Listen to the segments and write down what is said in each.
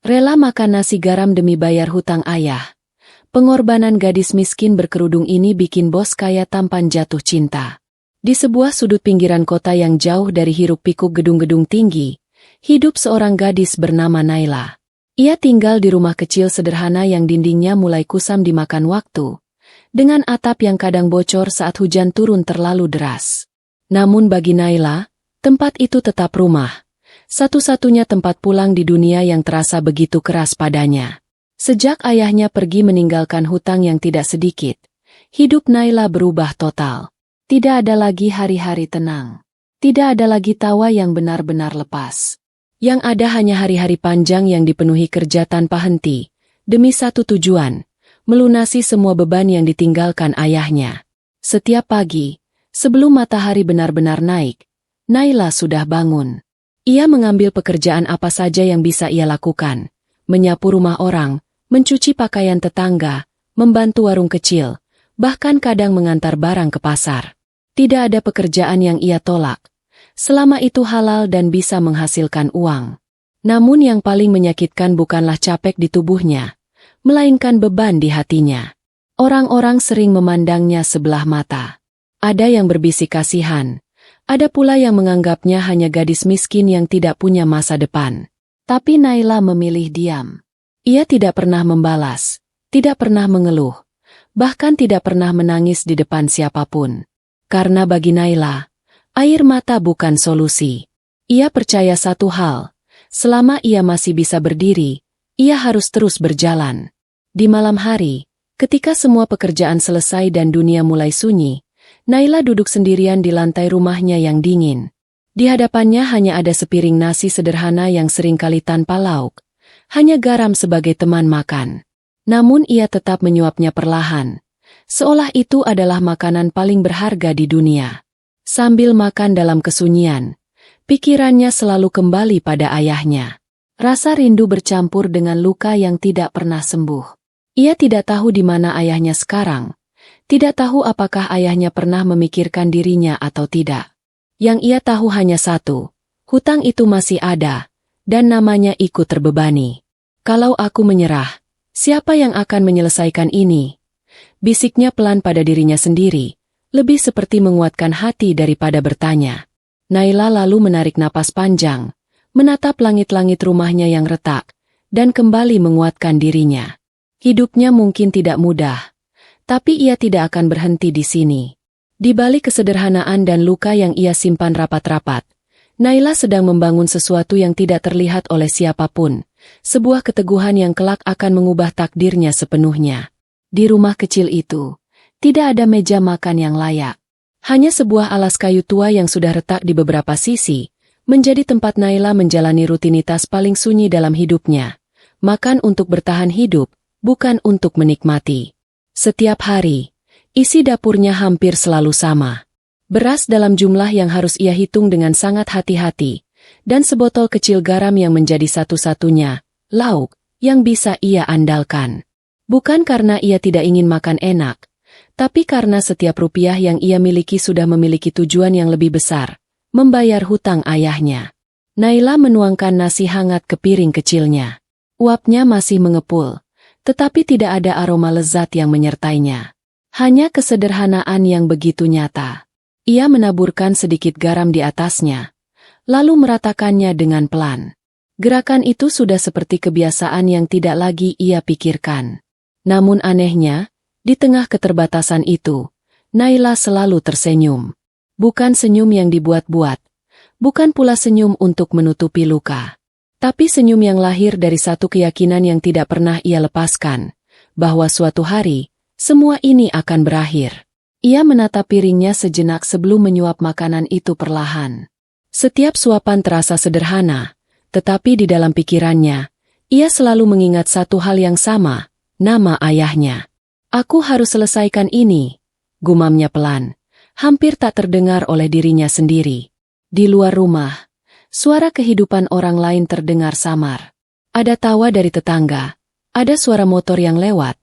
Rela makan nasi garam demi bayar hutang ayah. Pengorbanan gadis miskin berkerudung ini bikin bos kaya tampan jatuh cinta. Di sebuah sudut pinggiran kota yang jauh dari hiruk-pikuk gedung-gedung tinggi, hidup seorang gadis bernama Naila. Ia tinggal di rumah kecil sederhana yang dindingnya mulai kusam dimakan waktu, dengan atap yang kadang bocor saat hujan turun terlalu deras. Namun bagi Naila, tempat itu tetap rumah. Satu-satunya tempat pulang di dunia yang terasa begitu keras padanya. Sejak ayahnya pergi meninggalkan hutang yang tidak sedikit, hidup Naila berubah total. Tidak ada lagi hari-hari tenang. Tidak ada lagi tawa yang benar-benar lepas. Yang ada hanya hari-hari panjang yang dipenuhi kerja tanpa henti, demi satu tujuan, melunasi semua beban yang ditinggalkan ayahnya. Setiap pagi, sebelum matahari benar-benar naik, Naila sudah bangun. Ia mengambil pekerjaan apa saja yang bisa ia lakukan, menyapu rumah orang, mencuci pakaian tetangga, membantu warung kecil, bahkan kadang mengantar barang ke pasar. Tidak ada pekerjaan yang ia tolak, selama itu halal dan bisa menghasilkan uang. Namun yang paling menyakitkan bukanlah capek di tubuhnya, melainkan beban di hatinya. Orang-orang sering memandangnya sebelah mata. Ada yang berbisik kasihan. Ada pula yang menganggapnya hanya gadis miskin yang tidak punya masa depan. Tapi Naila memilih diam. Ia tidak pernah membalas, tidak pernah mengeluh, bahkan tidak pernah menangis di depan siapapun. Karena bagi Naila, air mata bukan solusi. Ia percaya satu hal, selama ia masih bisa berdiri, ia harus terus berjalan. Di malam hari, ketika semua pekerjaan selesai dan dunia mulai sunyi, Naila duduk sendirian di lantai rumahnya yang dingin. Di hadapannya hanya ada sepiring nasi sederhana yang seringkali tanpa lauk, hanya garam sebagai teman makan. Namun ia tetap menyuapnya perlahan, seolah itu adalah makanan paling berharga di dunia. Sambil makan dalam kesunyian, pikirannya selalu kembali pada ayahnya. Rasa rindu bercampur dengan luka yang tidak pernah sembuh. Ia tidak tahu di mana ayahnya sekarang. Tidak tahu apakah ayahnya pernah memikirkan dirinya atau tidak. Yang ia tahu hanya satu, hutang itu masih ada, dan namanya ikut terbebani. Kalau aku menyerah, siapa yang akan menyelesaikan ini? Bisiknya pelan pada dirinya sendiri, lebih seperti menguatkan hati daripada bertanya. Naila lalu menarik napas panjang, menatap langit-langit rumahnya yang retak, dan kembali menguatkan dirinya. Hidupnya mungkin tidak mudah, tapi ia tidak akan berhenti di sini. Di balik kesederhanaan dan luka yang ia simpan rapat-rapat, Naila sedang membangun sesuatu yang tidak terlihat oleh siapapun, sebuah keteguhan yang kelak akan mengubah takdirnya sepenuhnya. Di rumah kecil itu, tidak ada meja makan yang layak. Hanya sebuah alas kayu tua yang sudah retak di beberapa sisi, menjadi tempat Naila menjalani rutinitas paling sunyi dalam hidupnya. Makan untuk bertahan hidup, bukan untuk menikmati. Setiap hari, isi dapurnya hampir selalu sama. Beras dalam jumlah yang harus ia hitung dengan sangat hati-hati, dan sebotol kecil garam yang menjadi satu-satunya lauk yang bisa ia andalkan. Bukan karena ia tidak ingin makan enak, tapi karena setiap rupiah yang ia miliki sudah memiliki tujuan yang lebih besar, membayar hutang ayahnya. Naila menuangkan nasi hangat ke piring kecilnya. Uapnya masih mengepul, tetapi tidak ada aroma lezat yang menyertainya. Hanya kesederhanaan yang begitu nyata. Ia menaburkan sedikit garam di atasnya, lalu meratakannya dengan pelan. Gerakan itu sudah seperti kebiasaan yang tidak lagi ia pikirkan. Namun anehnya, di tengah keterbatasan itu, Naila selalu tersenyum. Bukan senyum yang dibuat-buat, bukan pula senyum untuk menutupi luka. Tapi senyum yang lahir dari satu keyakinan yang tidak pernah ia lepaskan, bahwa suatu hari, semua ini akan berakhir. Ia menatap piringnya sejenak sebelum menyuap makanan itu perlahan. Setiap suapan terasa sederhana, tetapi di dalam pikirannya, ia selalu mengingat satu hal yang sama, nama ayahnya. Aku harus selesaikan ini, gumamnya pelan, hampir tak terdengar oleh dirinya sendiri. Di luar rumah, suara kehidupan orang lain terdengar samar. Ada tawa dari tetangga, ada suara motor yang lewat,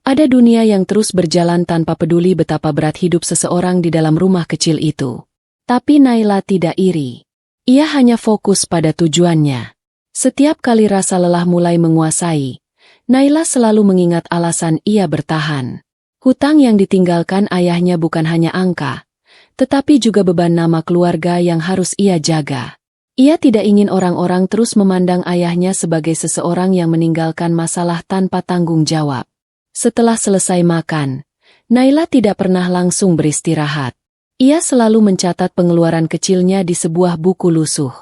ada dunia yang terus berjalan tanpa peduli betapa berat hidup seseorang di dalam rumah kecil itu. Tapi Naila tidak iri. Ia hanya fokus pada tujuannya. Setiap kali rasa lelah mulai menguasai, Naila selalu mengingat alasan ia bertahan. Hutang yang ditinggalkan ayahnya bukan hanya angka, tetapi juga beban nama keluarga yang harus ia jaga. Ia tidak ingin orang-orang terus memandang ayahnya sebagai seseorang yang meninggalkan masalah tanpa tanggung jawab. Setelah selesai makan, Naila tidak pernah langsung beristirahat. Ia selalu mencatat pengeluaran kecilnya di sebuah buku lusuh.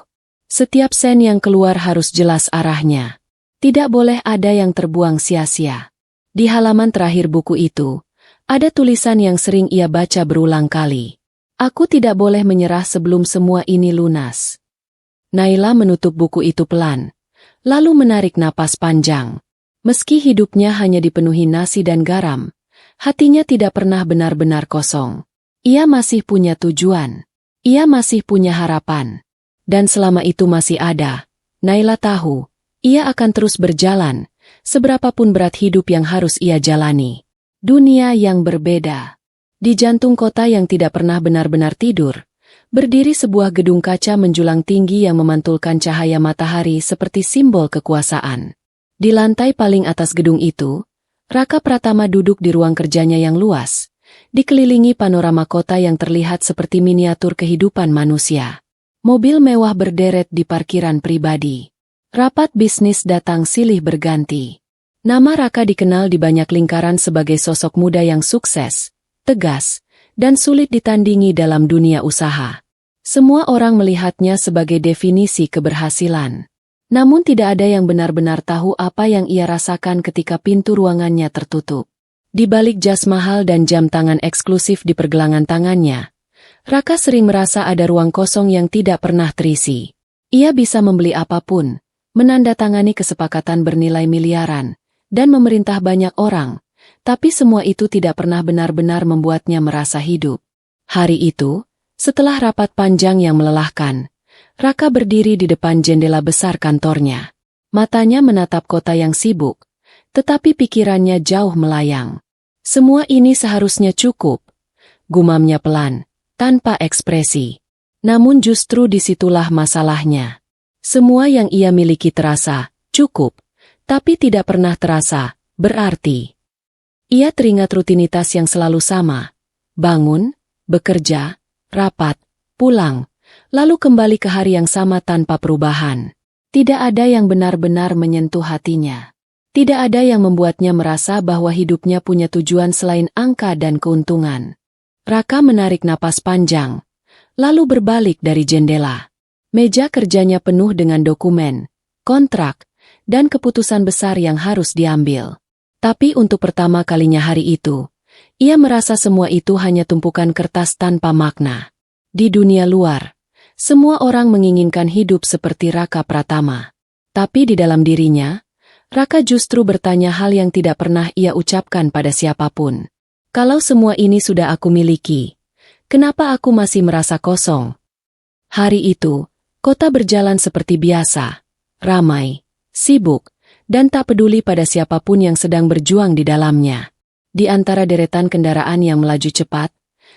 Setiap sen yang keluar harus jelas arahnya. Tidak boleh ada yang terbuang sia-sia. Di halaman terakhir buku itu, ada tulisan yang sering ia baca berulang kali. Aku tidak boleh menyerah sebelum semua ini lunas. Naila menutup buku itu pelan, lalu menarik napas panjang. Meski hidupnya hanya dipenuhi nasi dan garam, hatinya tidak pernah benar-benar kosong. Ia masih punya tujuan. Ia masih punya harapan. Dan selama itu masih ada, Naila tahu, ia akan terus berjalan, seberapapun berat hidup yang harus ia jalani. Dunia yang berbeda. Di jantung kota yang tidak pernah benar-benar tidur, berdiri sebuah gedung kaca menjulang tinggi yang memantulkan cahaya matahari seperti simbol kekuasaan. Di lantai paling atas gedung itu, Raka Pratama duduk di ruang kerjanya yang luas, dikelilingi panorama kota yang terlihat seperti miniatur kehidupan manusia. Mobil mewah berderet di parkiran pribadi. Rapat bisnis datang silih berganti. Nama Raka dikenal di banyak lingkaran sebagai sosok muda yang sukses, tegas, dan sulit ditandingi dalam dunia usaha. Semua orang melihatnya sebagai definisi keberhasilan. Namun tidak ada yang benar-benar tahu apa yang ia rasakan ketika pintu ruangannya tertutup. Di balik jas mahal dan jam tangan eksklusif di pergelangan tangannya, Raka sering merasa ada ruang kosong yang tidak pernah terisi. Ia bisa membeli apapun, menandatangani kesepakatan bernilai miliaran, dan memerintah banyak orang, tapi semua itu tidak pernah benar-benar membuatnya merasa hidup. Hari itu, setelah rapat panjang yang melelahkan, Raka berdiri di depan jendela besar kantornya. Matanya menatap kota yang sibuk, tetapi pikirannya jauh melayang. Semua ini seharusnya cukup, gumamnya pelan, tanpa ekspresi. Namun justru disitulah masalahnya. Semua yang ia miliki terasa cukup, tapi tidak pernah terasa berarti. Ia teringat rutinitas yang selalu sama. Bangun, bekerja, rapat, pulang, lalu kembali ke hari yang sama tanpa perubahan. Tidak ada yang benar-benar menyentuh hatinya. Tidak ada yang membuatnya merasa bahwa hidupnya punya tujuan selain angka dan keuntungan. Raka menarik napas panjang, lalu berbalik dari jendela. Meja kerjanya penuh dengan dokumen, kontrak, dan keputusan besar yang harus diambil. Tapi untuk pertama kalinya hari itu, ia merasa semua itu hanya tumpukan kertas tanpa makna. Di dunia luar, semua orang menginginkan hidup seperti Raka Pratama. Tapi di dalam dirinya, Raka justru bertanya hal yang tidak pernah ia ucapkan pada siapapun. Kalau semua ini sudah aku miliki, kenapa aku masih merasa kosong? Hari itu, kota berjalan seperti biasa, ramai, sibuk, dan tak peduli pada siapapun yang sedang berjuang di dalamnya. Di antara deretan kendaraan yang melaju cepat,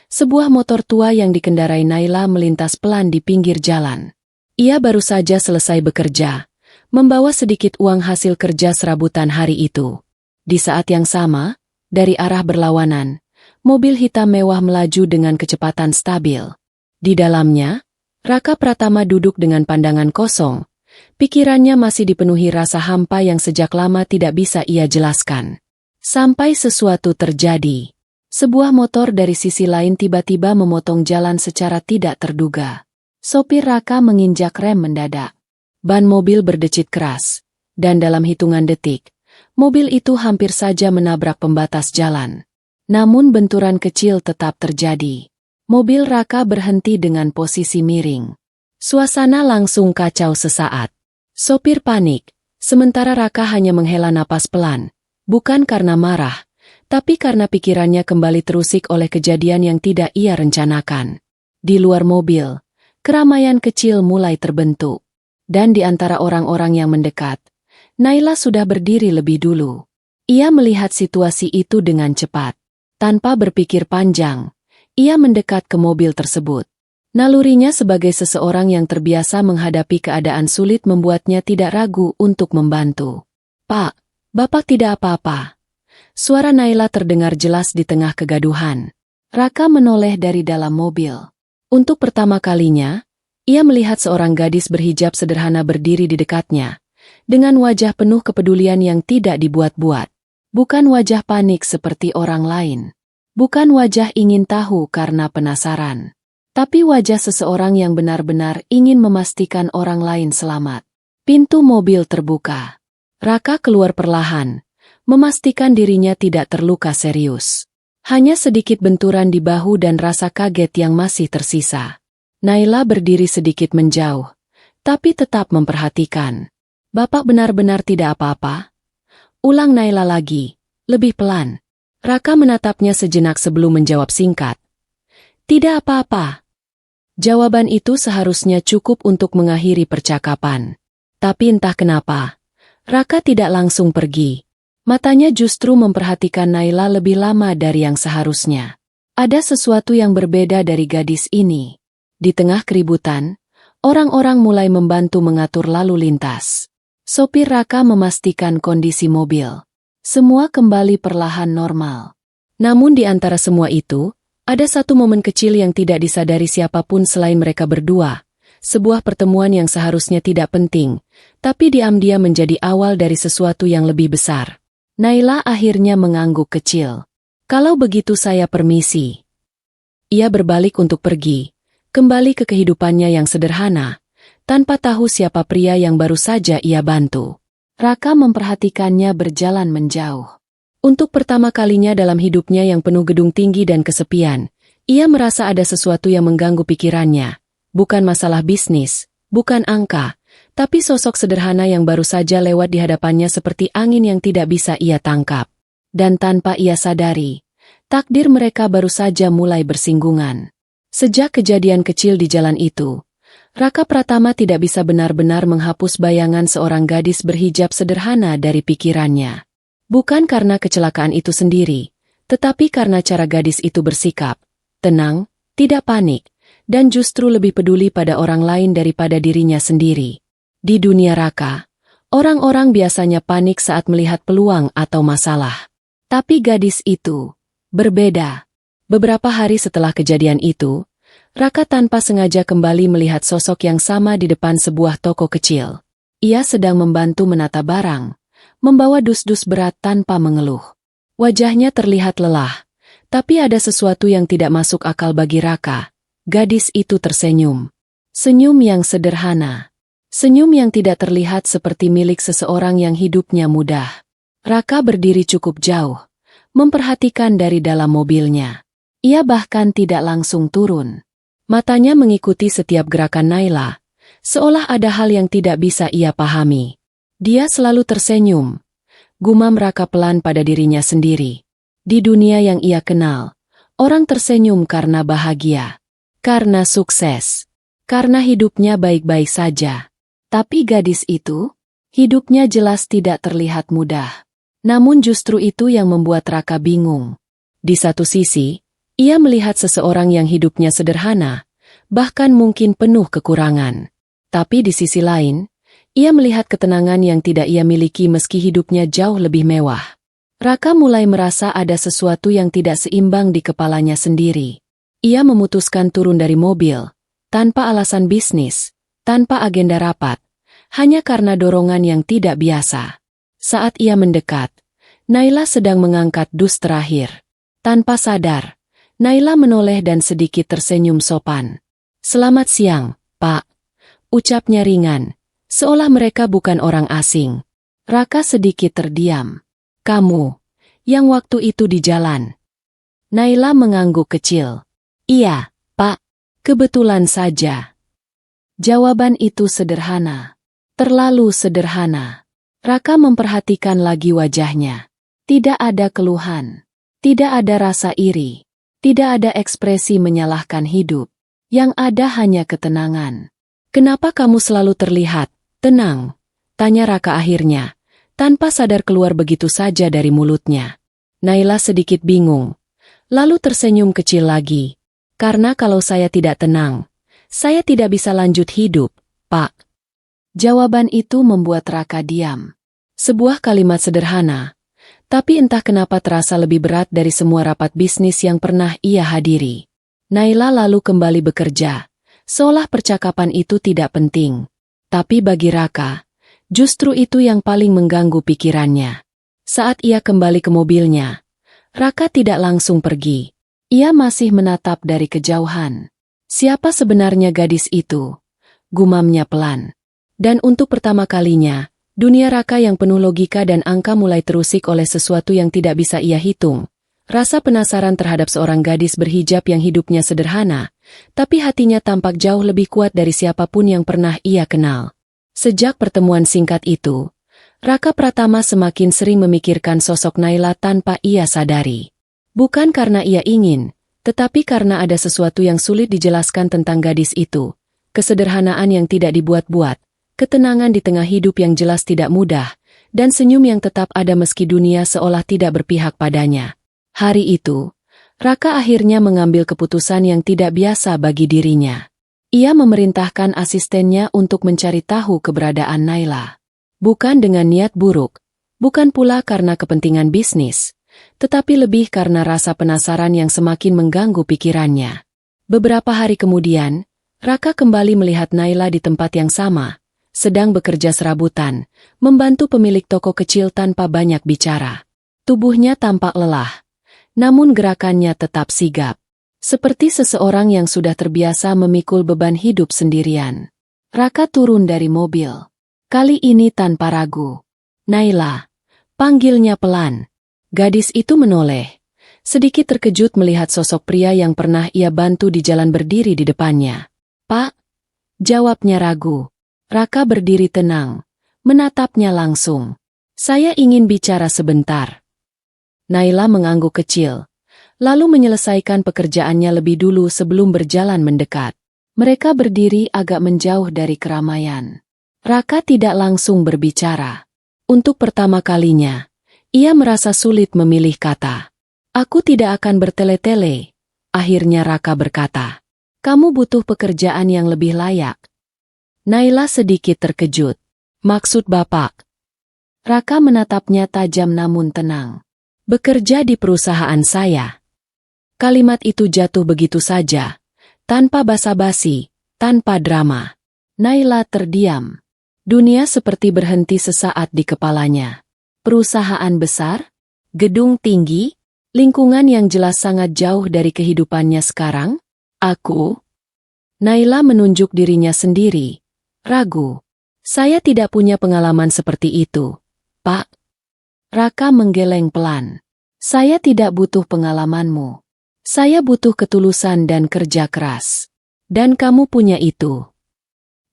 sebuah motor tua yang dikendarai Naila melintas pelan di pinggir jalan. Ia baru saja selesai bekerja, membawa sedikit uang hasil kerja serabutan hari itu. Di saat yang sama, dari arah berlawanan, mobil hitam mewah melaju dengan kecepatan stabil. Di dalamnya, Raka Pratama duduk dengan pandangan kosong. Pikirannya masih dipenuhi rasa hampa yang sejak lama tidak bisa ia jelaskan. Sampai sesuatu terjadi. Sebuah motor dari sisi lain tiba-tiba memotong jalan secara tidak terduga. Sopir Raka menginjak rem mendadak. Ban mobil berdecit keras, dan dalam hitungan detik, mobil itu hampir saja menabrak pembatas jalan. Namun benturan kecil tetap terjadi. Mobil Raka berhenti dengan posisi miring. Suasana langsung kacau sesaat. Sopir panik, sementara Raka hanya menghela napas pelan, bukan karena marah, tapi karena pikirannya kembali terusik oleh kejadian yang tidak ia rencanakan. Di luar mobil, keramaian kecil mulai terbentuk. Dan di antara orang-orang yang mendekat, Naila sudah berdiri lebih dulu. Ia melihat situasi itu dengan cepat. Tanpa berpikir panjang, ia mendekat ke mobil tersebut. Nalurinya sebagai seseorang yang terbiasa menghadapi keadaan sulit membuatnya tidak ragu untuk membantu. "Pak, Bapak tidak apa-apa." Suara Naila terdengar jelas di tengah kegaduhan. Raka menoleh dari dalam mobil. Untuk pertama kalinya, ia melihat seorang gadis berhijab sederhana berdiri di dekatnya, dengan wajah penuh kepedulian yang tidak dibuat-buat. Bukan wajah panik seperti orang lain. Bukan wajah ingin tahu karena penasaran. Tapi wajah seseorang yang benar-benar ingin memastikan orang lain selamat. Pintu mobil terbuka. Raka keluar perlahan, memastikan dirinya tidak terluka serius. Hanya sedikit benturan di bahu dan rasa kaget yang masih tersisa. Naila berdiri sedikit menjauh, tapi tetap memperhatikan. "Bapak benar-benar tidak apa-apa?" Ulang Naila lagi, lebih pelan. Raka menatapnya sejenak sebelum menjawab singkat. "Tidak apa-apa." Jawaban itu seharusnya cukup untuk mengakhiri percakapan. Tapi entah kenapa, Raka tidak langsung pergi. Matanya justru memperhatikan Naila lebih lama dari yang seharusnya. Ada sesuatu yang berbeda dari gadis ini. Di tengah keributan, orang-orang mulai membantu mengatur lalu lintas. Sopir Raka memastikan kondisi mobil. Semua kembali perlahan normal. Namun di antara semua itu, ada satu momen kecil yang tidak disadari siapapun selain mereka berdua. Sebuah pertemuan yang seharusnya tidak penting, tapi diam-diam menjadi awal dari sesuatu yang lebih besar. Naila akhirnya mengangguk kecil. "Kalau begitu saya permisi." Ia berbalik untuk pergi, kembali ke kehidupannya yang sederhana, tanpa tahu siapa pria yang baru saja ia bantu. Raka memperhatikannya berjalan menjauh. Untuk pertama kalinya dalam hidupnya yang penuh gedung tinggi dan kesepian, ia merasa ada sesuatu yang mengganggu pikirannya. Bukan masalah bisnis, bukan angka, tapi sosok sederhana yang baru saja lewat di hadapannya seperti angin yang tidak bisa ia tangkap. Dan tanpa ia sadari, takdir mereka baru saja mulai bersinggungan. Sejak kejadian kecil di jalan itu, Raka Pratama tidak bisa benar-benar menghapus bayangan seorang gadis berhijab sederhana dari pikirannya. Bukan karena kecelakaan itu sendiri, tetapi karena cara gadis itu bersikap, tenang, tidak panik, dan justru lebih peduli pada orang lain daripada dirinya sendiri. Di dunia Raka, orang-orang biasanya panik saat melihat peluang atau masalah. Tapi gadis itu berbeda. Beberapa hari setelah kejadian itu, Raka tanpa sengaja kembali melihat sosok yang sama di depan sebuah toko kecil. Ia sedang membantu menata barang, membawa dus-dus berat tanpa mengeluh. Wajahnya terlihat lelah, tapi ada sesuatu yang tidak masuk akal bagi Raka. Gadis itu tersenyum. Senyum yang sederhana. Senyum yang tidak terlihat seperti milik seseorang yang hidupnya mudah. Raka berdiri cukup jauh, memperhatikan dari dalam mobilnya. Ia bahkan tidak langsung turun. Matanya mengikuti setiap gerakan Naila, seolah ada hal yang tidak bisa ia pahami. Dia selalu tersenyum. Gumam Raka pelan pada dirinya sendiri. Di dunia yang ia kenal, orang tersenyum karena bahagia, karena sukses, karena hidupnya baik-baik saja. Tapi gadis itu, hidupnya jelas tidak terlihat mudah. Namun justru itu yang membuat Raka bingung. Di satu sisi, ia melihat seseorang yang hidupnya sederhana, bahkan mungkin penuh kekurangan. Tapi di sisi lain, ia melihat ketenangan yang tidak ia miliki meski hidupnya jauh lebih mewah. Raka mulai merasa ada sesuatu yang tidak seimbang di kepalanya sendiri. Ia memutuskan turun dari mobil, tanpa alasan bisnis, tanpa agenda rapat, hanya karena dorongan yang tidak biasa. Saat ia mendekat, Naila sedang mengangkat dus terakhir. Tanpa sadar, Naila menoleh dan sedikit tersenyum sopan. "Selamat siang, Pak," ucapnya ringan, seolah mereka bukan orang asing. Raka sedikit terdiam. "Kamu, yang waktu itu di jalan?" Naila mengangguk kecil. "Iya, Pak, kebetulan saja." Jawaban itu sederhana. Terlalu sederhana. Raka memperhatikan lagi wajahnya. Tidak ada keluhan. Tidak ada rasa iri. Tidak ada ekspresi menyalahkan hidup. Yang ada hanya ketenangan. "Kenapa kamu selalu terlihat tenang?" tanya Raka akhirnya, tanpa sadar keluar begitu saja dari mulutnya. Naila sedikit bingung, lalu tersenyum kecil lagi. "Karena kalau saya tidak tenang, Saya tidak bisa lanjut hidup, Pak. Jawaban itu membuat Raka diam. Sebuah kalimat sederhana, tapi entah kenapa terasa lebih berat dari semua rapat bisnis yang pernah ia hadiri. Naila lalu kembali bekerja, seolah percakapan itu tidak penting. Tapi bagi Raka, justru itu yang paling mengganggu pikirannya. Saat ia kembali ke mobilnya, Raka tidak langsung pergi. Ia masih menatap dari kejauhan. Siapa sebenarnya gadis itu? Gumamnya pelan. Dan untuk pertama kalinya, dunia Raka yang penuh logika dan angka mulai terusik oleh sesuatu yang tidak bisa ia hitung. Rasa penasaran terhadap seorang gadis berhijab yang hidupnya sederhana, tapi hatinya tampak jauh lebih kuat dari siapapun yang pernah ia kenal. Sejak pertemuan singkat itu, Raka Pratama semakin sering memikirkan sosok Naila tanpa ia sadari. Bukan karena ia ingin, tetapi karena ada sesuatu yang sulit dijelaskan tentang gadis itu. Kesederhanaan yang tidak dibuat-buat, ketenangan di tengah hidup yang jelas tidak mudah, dan senyum yang tetap ada meski dunia seolah tidak berpihak padanya. Hari itu, Raka akhirnya mengambil keputusan yang tidak biasa bagi dirinya. Ia memerintahkan asistennya untuk mencari tahu keberadaan Naila. Bukan dengan niat buruk, bukan pula karena kepentingan bisnis, tetapi lebih karena rasa penasaran yang semakin mengganggu pikirannya. Beberapa hari kemudian, Raka kembali melihat Naila di tempat yang sama, sedang bekerja serabutan, membantu pemilik toko kecil tanpa banyak bicara. Tubuhnya tampak lelah, namun gerakannya tetap sigap. Seperti seseorang yang sudah terbiasa memikul beban hidup sendirian. Raka turun dari mobil. Kali ini tanpa ragu. Naila, panggilnya pelan. Gadis itu menoleh, sedikit terkejut melihat sosok pria yang pernah ia bantu di jalan berdiri di depannya. Pak, jawabnya ragu. Raka berdiri tenang, menatapnya langsung. Saya ingin bicara sebentar. Naila mengangguk kecil, lalu menyelesaikan pekerjaannya lebih dulu sebelum berjalan mendekat. Mereka berdiri agak menjauh dari keramaian. Raka tidak langsung berbicara. Untuk pertama kalinya, ia merasa sulit memilih kata. Aku tidak akan bertele-tele, akhirnya Raka berkata. Kamu butuh pekerjaan yang lebih layak. Naila sedikit terkejut. Maksud Bapak? Raka menatapnya tajam namun tenang. Bekerja di perusahaan saya. Kalimat itu jatuh begitu saja, tanpa basa-basi, tanpa drama. Naila terdiam. Dunia seperti berhenti sesaat di kepalanya. Perusahaan besar? Gedung tinggi? Lingkungan yang jelas sangat jauh dari kehidupannya sekarang? Aku? Naila menunjuk dirinya sendiri. Ragu. Saya tidak punya pengalaman seperti itu, Pak. Raka menggeleng pelan. Saya tidak butuh pengalamanmu. Saya butuh ketulusan dan kerja keras. Dan kamu punya itu.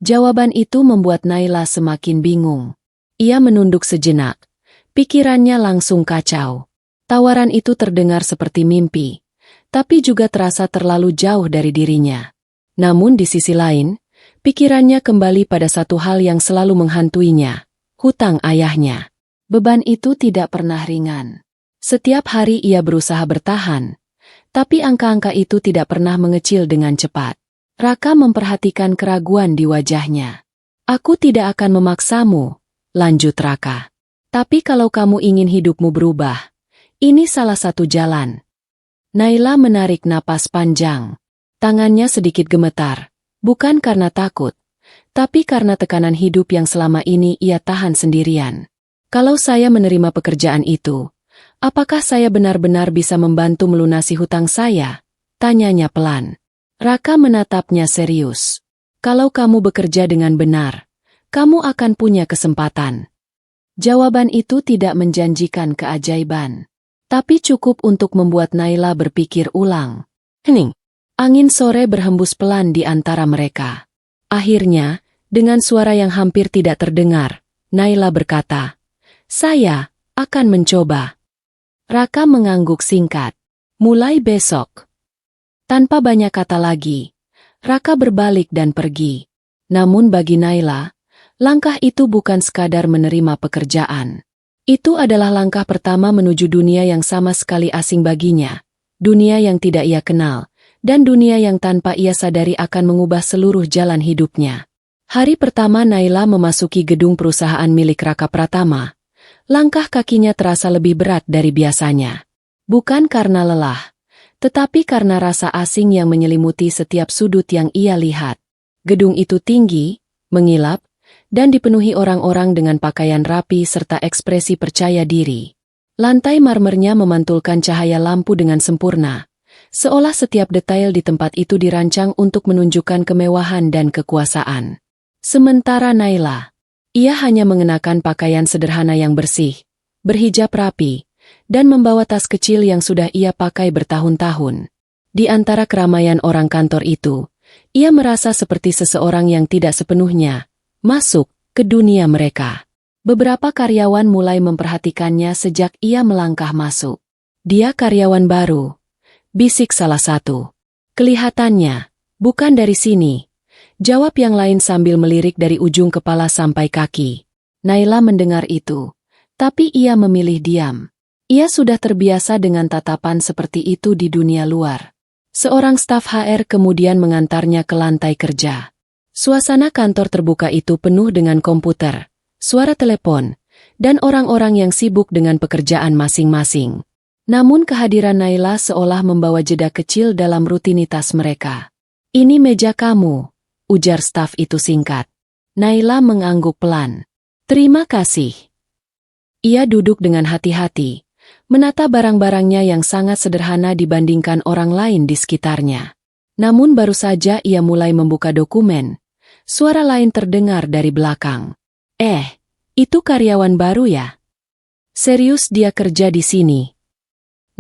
Jawaban itu membuat Naila semakin bingung. Ia menunduk sejenak. Pikirannya langsung kacau. Tawaran itu terdengar seperti mimpi, tapi juga terasa terlalu jauh dari dirinya. Namun di sisi lain, pikirannya kembali pada satu hal yang selalu menghantuinya, hutang ayahnya. Beban itu tidak pernah ringan. Setiap hari ia berusaha bertahan, tapi angka-angka itu tidak pernah mengecil dengan cepat. Raka memperhatikan keraguan di wajahnya. Aku tidak akan memaksamu, lanjut Raka. Tapi kalau kamu ingin hidupmu berubah, ini salah satu jalan. Naila menarik napas panjang. Tangannya sedikit gemetar. Bukan karena takut, tapi karena tekanan hidup yang selama ini ia tahan sendirian. Kalau saya menerima pekerjaan itu, apakah saya benar-benar bisa membantu melunasi hutang saya? Tanyanya pelan. Raka menatapnya serius. Kalau kamu bekerja dengan benar, kamu akan punya kesempatan. Jawaban itu tidak menjanjikan keajaiban, tapi cukup untuk membuat Naila berpikir ulang. Hening. Angin sore berhembus pelan di antara mereka. Akhirnya, dengan suara yang hampir tidak terdengar, Naila berkata, saya akan mencoba. Raka mengangguk singkat. Mulai besok. Tanpa banyak kata lagi, Raka berbalik dan pergi. Namun bagi Naila, langkah itu bukan sekadar menerima pekerjaan. Itu adalah langkah pertama menuju dunia yang sama sekali asing baginya. Dunia yang tidak ia kenal. dan dunia yang tanpa ia sadari akan mengubah seluruh jalan hidupnya. Hari pertama Naila memasuki gedung perusahaan milik Raka Pratama, langkah kakinya terasa lebih berat dari biasanya. Bukan karena lelah, tetapi karena rasa asing yang menyelimuti setiap sudut yang ia lihat. Gedung itu tinggi, mengilap, dan dipenuhi orang-orang dengan pakaian rapi serta ekspresi percaya diri. Lantai marmernya memantulkan cahaya lampu dengan sempurna, seolah setiap detail di tempat itu dirancang untuk menunjukkan kemewahan dan kekuasaan. Sementara Naila, ia hanya mengenakan pakaian sederhana yang bersih, berhijab rapi, dan membawa tas kecil yang sudah ia pakai bertahun-tahun. Di antara keramaian orang kantor itu, ia merasa seperti seseorang yang tidak sepenuhnya masuk ke dunia mereka. Beberapa karyawan mulai memperhatikannya sejak ia melangkah masuk. Dia karyawan baru, bisik salah satu. Kelihatannya, bukan dari sini. Jawab yang lain sambil melirik dari ujung kepala sampai kaki. Naila mendengar itu, tapi ia memilih diam. Ia sudah terbiasa dengan tatapan seperti itu di dunia luar. Seorang staf HR kemudian mengantarnya ke lantai kerja. Suasana kantor terbuka itu penuh dengan komputer, suara telepon, dan orang-orang yang sibuk dengan pekerjaan masing-masing. Namun kehadiran Naila seolah membawa jeda kecil dalam rutinitas mereka. "Ini meja kamu," ujar staf itu singkat. Naila mengangguk pelan. "Terima kasih." Ia duduk dengan hati-hati, menata barang-barangnya yang sangat sederhana dibandingkan orang lain di sekitarnya. Namun baru saja ia mulai membuka dokumen, suara lain terdengar dari belakang. Itu karyawan baru ya? Serius dia kerja di sini?"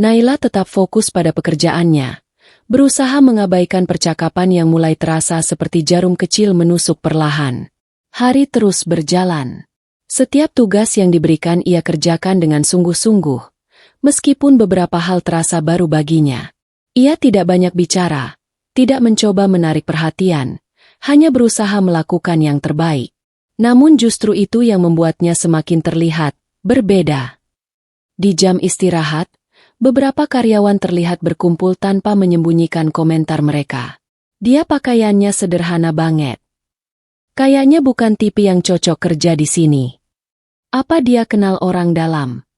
Naila tetap fokus pada pekerjaannya, berusaha mengabaikan percakapan yang mulai terasa seperti jarum kecil menusuk perlahan. Hari terus berjalan. Setiap tugas yang diberikan ia kerjakan dengan sungguh-sungguh, meskipun beberapa hal terasa baru baginya. Ia tidak banyak bicara, tidak mencoba menarik perhatian, hanya berusaha melakukan yang terbaik. Namun justru itu yang membuatnya semakin terlihat berbeda. Di jam istirahat, beberapa karyawan terlihat berkumpul tanpa menyembunyikan komentar mereka. Dia pakaiannya sederhana banget. Kayaknya bukan tipe yang cocok kerja di sini. Apa dia kenal orang dalam?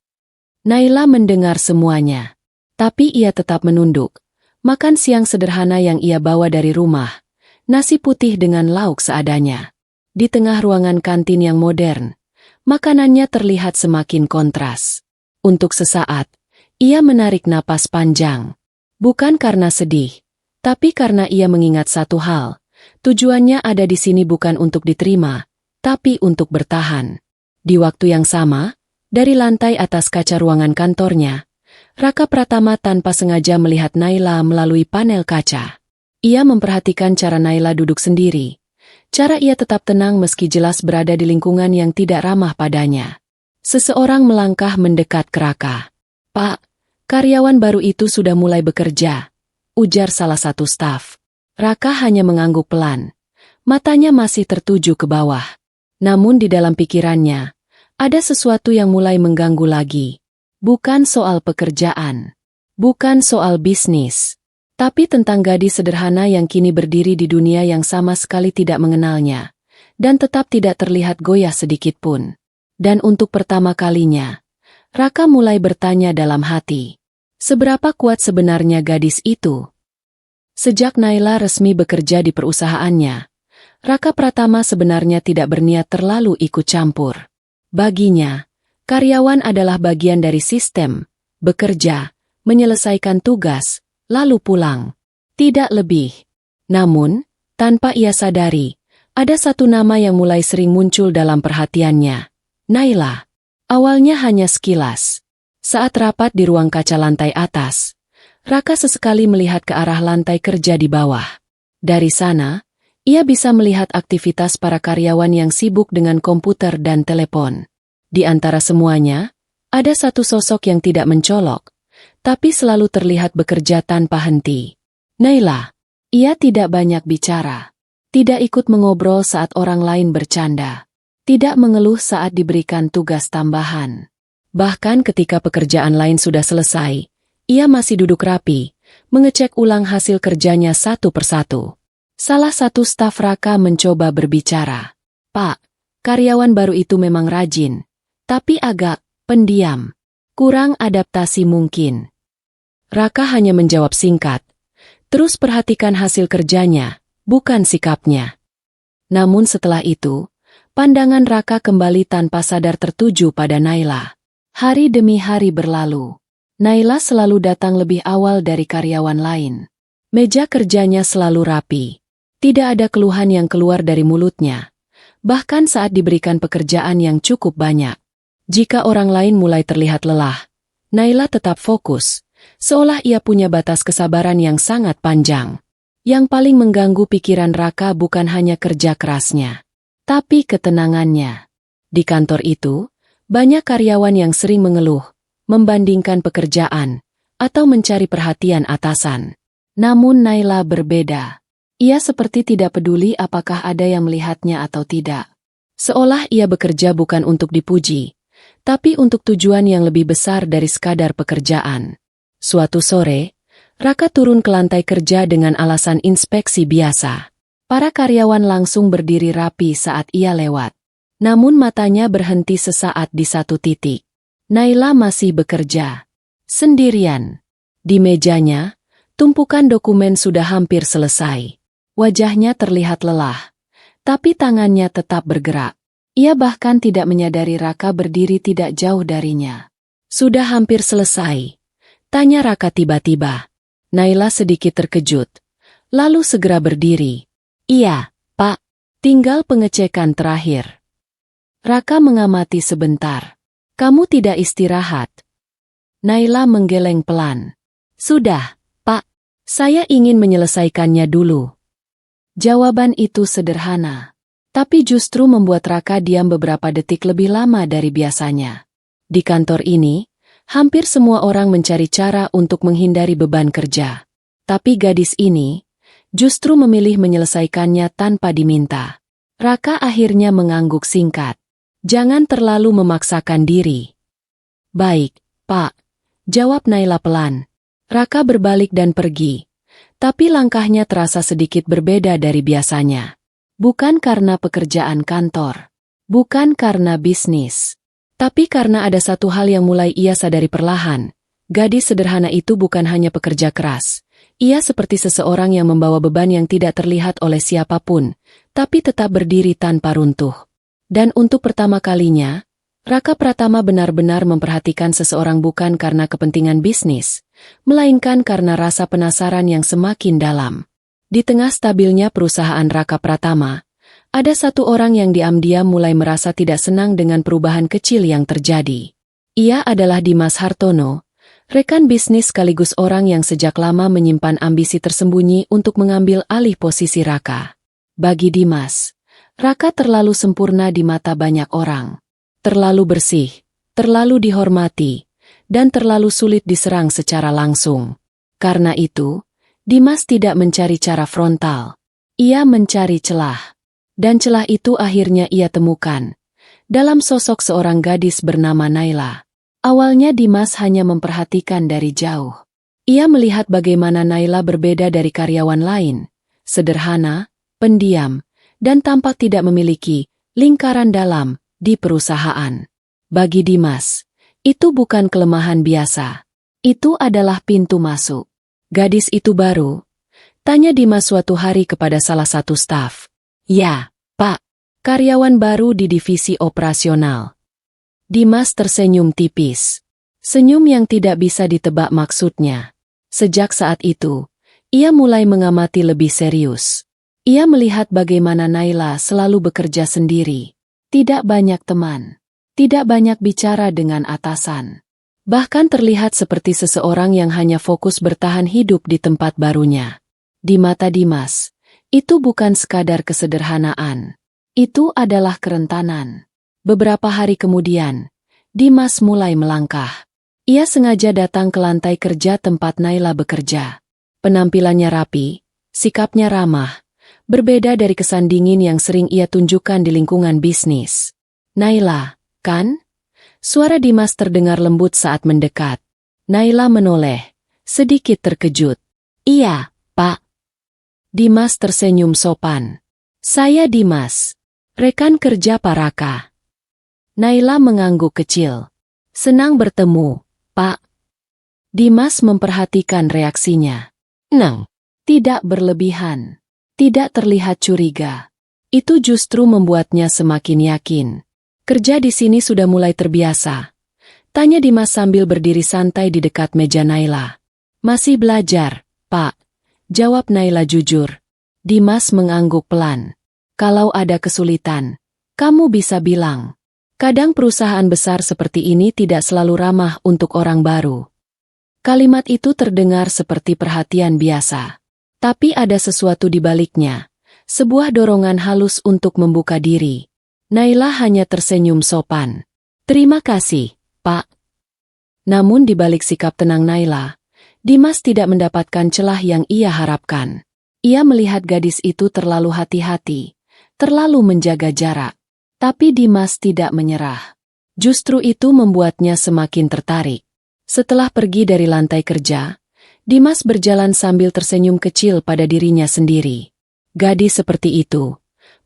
Naila mendengar semuanya. Tapi ia tetap menunduk. Makan siang sederhana yang ia bawa dari rumah. Nasi putih dengan lauk seadanya. Di tengah ruangan kantin yang modern, makanannya terlihat semakin kontras. Untuk sesaat, ia menarik napas panjang. Bukan karena sedih, tapi karena ia mengingat satu hal. Tujuannya ada di sini bukan untuk diterima, tapi untuk bertahan. Di waktu yang sama, dari lantai atas kaca ruangan kantornya, Raka Pratama tanpa sengaja melihat Naila melalui panel kaca. Ia memperhatikan cara Naila duduk sendiri. Cara ia tetap tenang meski jelas berada di lingkungan yang tidak ramah padanya. Seseorang melangkah mendekat ke Raka. "Pak, karyawan baru itu sudah mulai bekerja," ujar salah satu staf. Raka hanya mengangguk pelan. Matanya masih tertuju ke bawah. Namun di dalam pikirannya, ada sesuatu yang mulai mengganggu lagi. Bukan soal pekerjaan. Bukan soal bisnis. Tapi tentang gadis sederhana yang kini berdiri di dunia yang sama sekali tidak mengenalnya. Dan tetap tidak terlihat goyah sedikitpun. Dan untuk pertama kalinya, Raka mulai bertanya dalam hati. Seberapa kuat sebenarnya gadis itu? Sejak Naila resmi bekerja di perusahaannya, Raka Pratama sebenarnya tidak berniat terlalu ikut campur. Baginya, karyawan adalah bagian dari sistem, bekerja, menyelesaikan tugas, lalu pulang. Tidak lebih. Namun, tanpa ia sadari, ada satu nama yang mulai sering muncul dalam perhatiannya. Naila. Awalnya hanya sekilas. Saat rapat di ruang kaca lantai atas, Raka sesekali melihat ke arah lantai kerja di bawah. Dari sana, ia bisa melihat aktivitas para karyawan yang sibuk dengan komputer dan telepon. Di antara semuanya, ada satu sosok yang tidak mencolok, tapi selalu terlihat bekerja tanpa henti. Naila. Ia tidak banyak bicara. Tidak ikut mengobrol saat orang lain bercanda. Tidak mengeluh saat diberikan tugas tambahan. Bahkan ketika pekerjaan lain sudah selesai, ia masih duduk rapi, mengecek ulang hasil kerjanya satu persatu. Salah satu staf Raka mencoba berbicara. "Pak, karyawan baru itu memang rajin, tapi agak pendiam. Kurang adaptasi mungkin." Raka hanya menjawab singkat, "Terus perhatikan hasil kerjanya, bukan sikapnya." Namun setelah itu, pandangan Raka kembali tanpa sadar tertuju pada Naila. Hari demi hari berlalu. Naila selalu datang lebih awal dari karyawan lain. Meja kerjanya selalu rapi. Tidak ada keluhan yang keluar dari mulutnya. Bahkan saat diberikan pekerjaan yang cukup banyak. Jika orang lain mulai terlihat lelah, Naila tetap fokus. Seolah ia punya batas kesabaran yang sangat panjang. Yang paling mengganggu pikiran Raka bukan hanya kerja kerasnya, tapi ketenangannya. Di kantor itu, banyak karyawan yang sering mengeluh, membandingkan pekerjaan, atau mencari perhatian atasan. Namun Naila berbeda. Ia seperti tidak peduli apakah ada yang melihatnya atau tidak. Seolah ia bekerja bukan untuk dipuji, tapi untuk tujuan yang lebih besar dari sekadar pekerjaan. Suatu sore, Raka turun ke lantai kerja dengan alasan inspeksi biasa. Para karyawan langsung berdiri rapi saat ia lewat. Namun matanya berhenti sesaat di satu titik. Naila masih bekerja. Sendirian. Di mejanya, tumpukan dokumen sudah hampir selesai. Wajahnya terlihat lelah. Tapi tangannya tetap bergerak. Ia bahkan tidak menyadari Raka berdiri tidak jauh darinya. "Sudah hampir selesai?" tanya Raka tiba-tiba. Naila sedikit terkejut, lalu segera berdiri. "Iya, Pak. Tinggal pengecekan terakhir." Raka mengamati sebentar. "Kamu tidak istirahat?" Naila menggeleng pelan. "Sudah, Pak. Saya ingin menyelesaikannya dulu." Jawaban itu sederhana, tapi justru membuat Raka diam beberapa detik lebih lama dari biasanya. Di kantor ini, hampir semua orang mencari cara untuk menghindari beban kerja. Tapi gadis ini justru memilih menyelesaikannya tanpa diminta. Raka akhirnya mengangguk singkat. "Jangan terlalu memaksakan diri." "Baik, Pak," jawab Naila pelan. Raka berbalik dan pergi. Tapi langkahnya terasa sedikit berbeda dari biasanya. Bukan karena pekerjaan kantor. Bukan karena bisnis. Tapi karena ada satu hal yang mulai ia sadari perlahan, gadis sederhana itu bukan hanya pekerja keras. Ia seperti seseorang yang membawa beban yang tidak terlihat oleh siapapun, tapi tetap berdiri tanpa runtuh. Dan untuk pertama kalinya, Raka Pratama benar-benar memperhatikan seseorang bukan karena kepentingan bisnis, melainkan karena rasa penasaran yang semakin dalam. Di tengah stabilnya perusahaan Raka Pratama, ada satu orang yang diam-diam mulai merasa tidak senang dengan perubahan kecil yang terjadi. Ia adalah Dimas Hartono, rekan bisnis sekaligus orang yang sejak lama menyimpan ambisi tersembunyi untuk mengambil alih posisi Raka. Bagi Dimas, Raka terlalu sempurna di mata banyak orang. Terlalu bersih, terlalu dihormati, dan terlalu sulit diserang secara langsung. Karena itu, Dimas tidak mencari cara frontal. Ia mencari celah. Dan celah itu akhirnya ia temukan dalam sosok seorang gadis bernama Naila. Awalnya Dimas hanya memperhatikan dari jauh. Ia melihat bagaimana Naila berbeda dari karyawan lain, sederhana, pendiam, dan tampak tidak memiliki lingkaran dalam di perusahaan. Bagi Dimas, itu bukan kelemahan biasa. Itu adalah pintu masuk. "Gadis itu baru?" tanya Dimas suatu hari kepada salah satu staf. "Ya, Pak. Karyawan baru di divisi operasional." Dimas tersenyum tipis. Senyum yang tidak bisa ditebak maksudnya. Sejak saat itu, ia mulai mengamati lebih serius. Ia melihat bagaimana Naila selalu bekerja sendiri. Tidak banyak teman. Tidak banyak bicara dengan atasan. Bahkan terlihat seperti seseorang yang hanya fokus bertahan hidup di tempat barunya. Di mata Dimas, itu bukan sekadar kesederhanaan. Itu adalah kerentanan. Beberapa hari kemudian, Dimas mulai melangkah. Ia sengaja datang ke lantai kerja tempat Naila bekerja. Penampilannya rapi, sikapnya ramah, berbeda dari kesan dingin yang sering ia tunjukkan di lingkungan bisnis. "Naila, kan?" Suara Dimas terdengar lembut saat mendekat. Naila menoleh, sedikit terkejut. Iya, Pak. Dimas tersenyum sopan. Saya Dimas. Rekan kerja Pak Raka. Naila mengangguk kecil. Senang bertemu, Pak. Dimas memperhatikan reaksinya. Nang, tidak berlebihan. Tidak terlihat curiga. Itu justru membuatnya semakin yakin. Kerja di sini sudah mulai terbiasa. Tanya Dimas sambil berdiri santai di dekat meja Naila. Masih belajar, Pak. Jawab Naila jujur. Dimas mengangguk pelan. Kalau ada kesulitan, kamu bisa bilang. Kadang perusahaan besar seperti ini tidak selalu ramah untuk orang baru. Kalimat itu terdengar seperti perhatian biasa. Tapi ada sesuatu di baliknya. Sebuah dorongan halus untuk membuka diri. Naila hanya tersenyum sopan. Terima kasih, Pak. Namun di balik sikap tenang Naila, Dimas tidak mendapatkan celah yang ia harapkan. Ia melihat gadis itu terlalu hati-hati, terlalu menjaga jarak. Tapi Dimas tidak menyerah. Justru itu membuatnya semakin tertarik. Setelah pergi dari lantai kerja, Dimas berjalan sambil tersenyum kecil pada dirinya sendiri. Gadis seperti itu,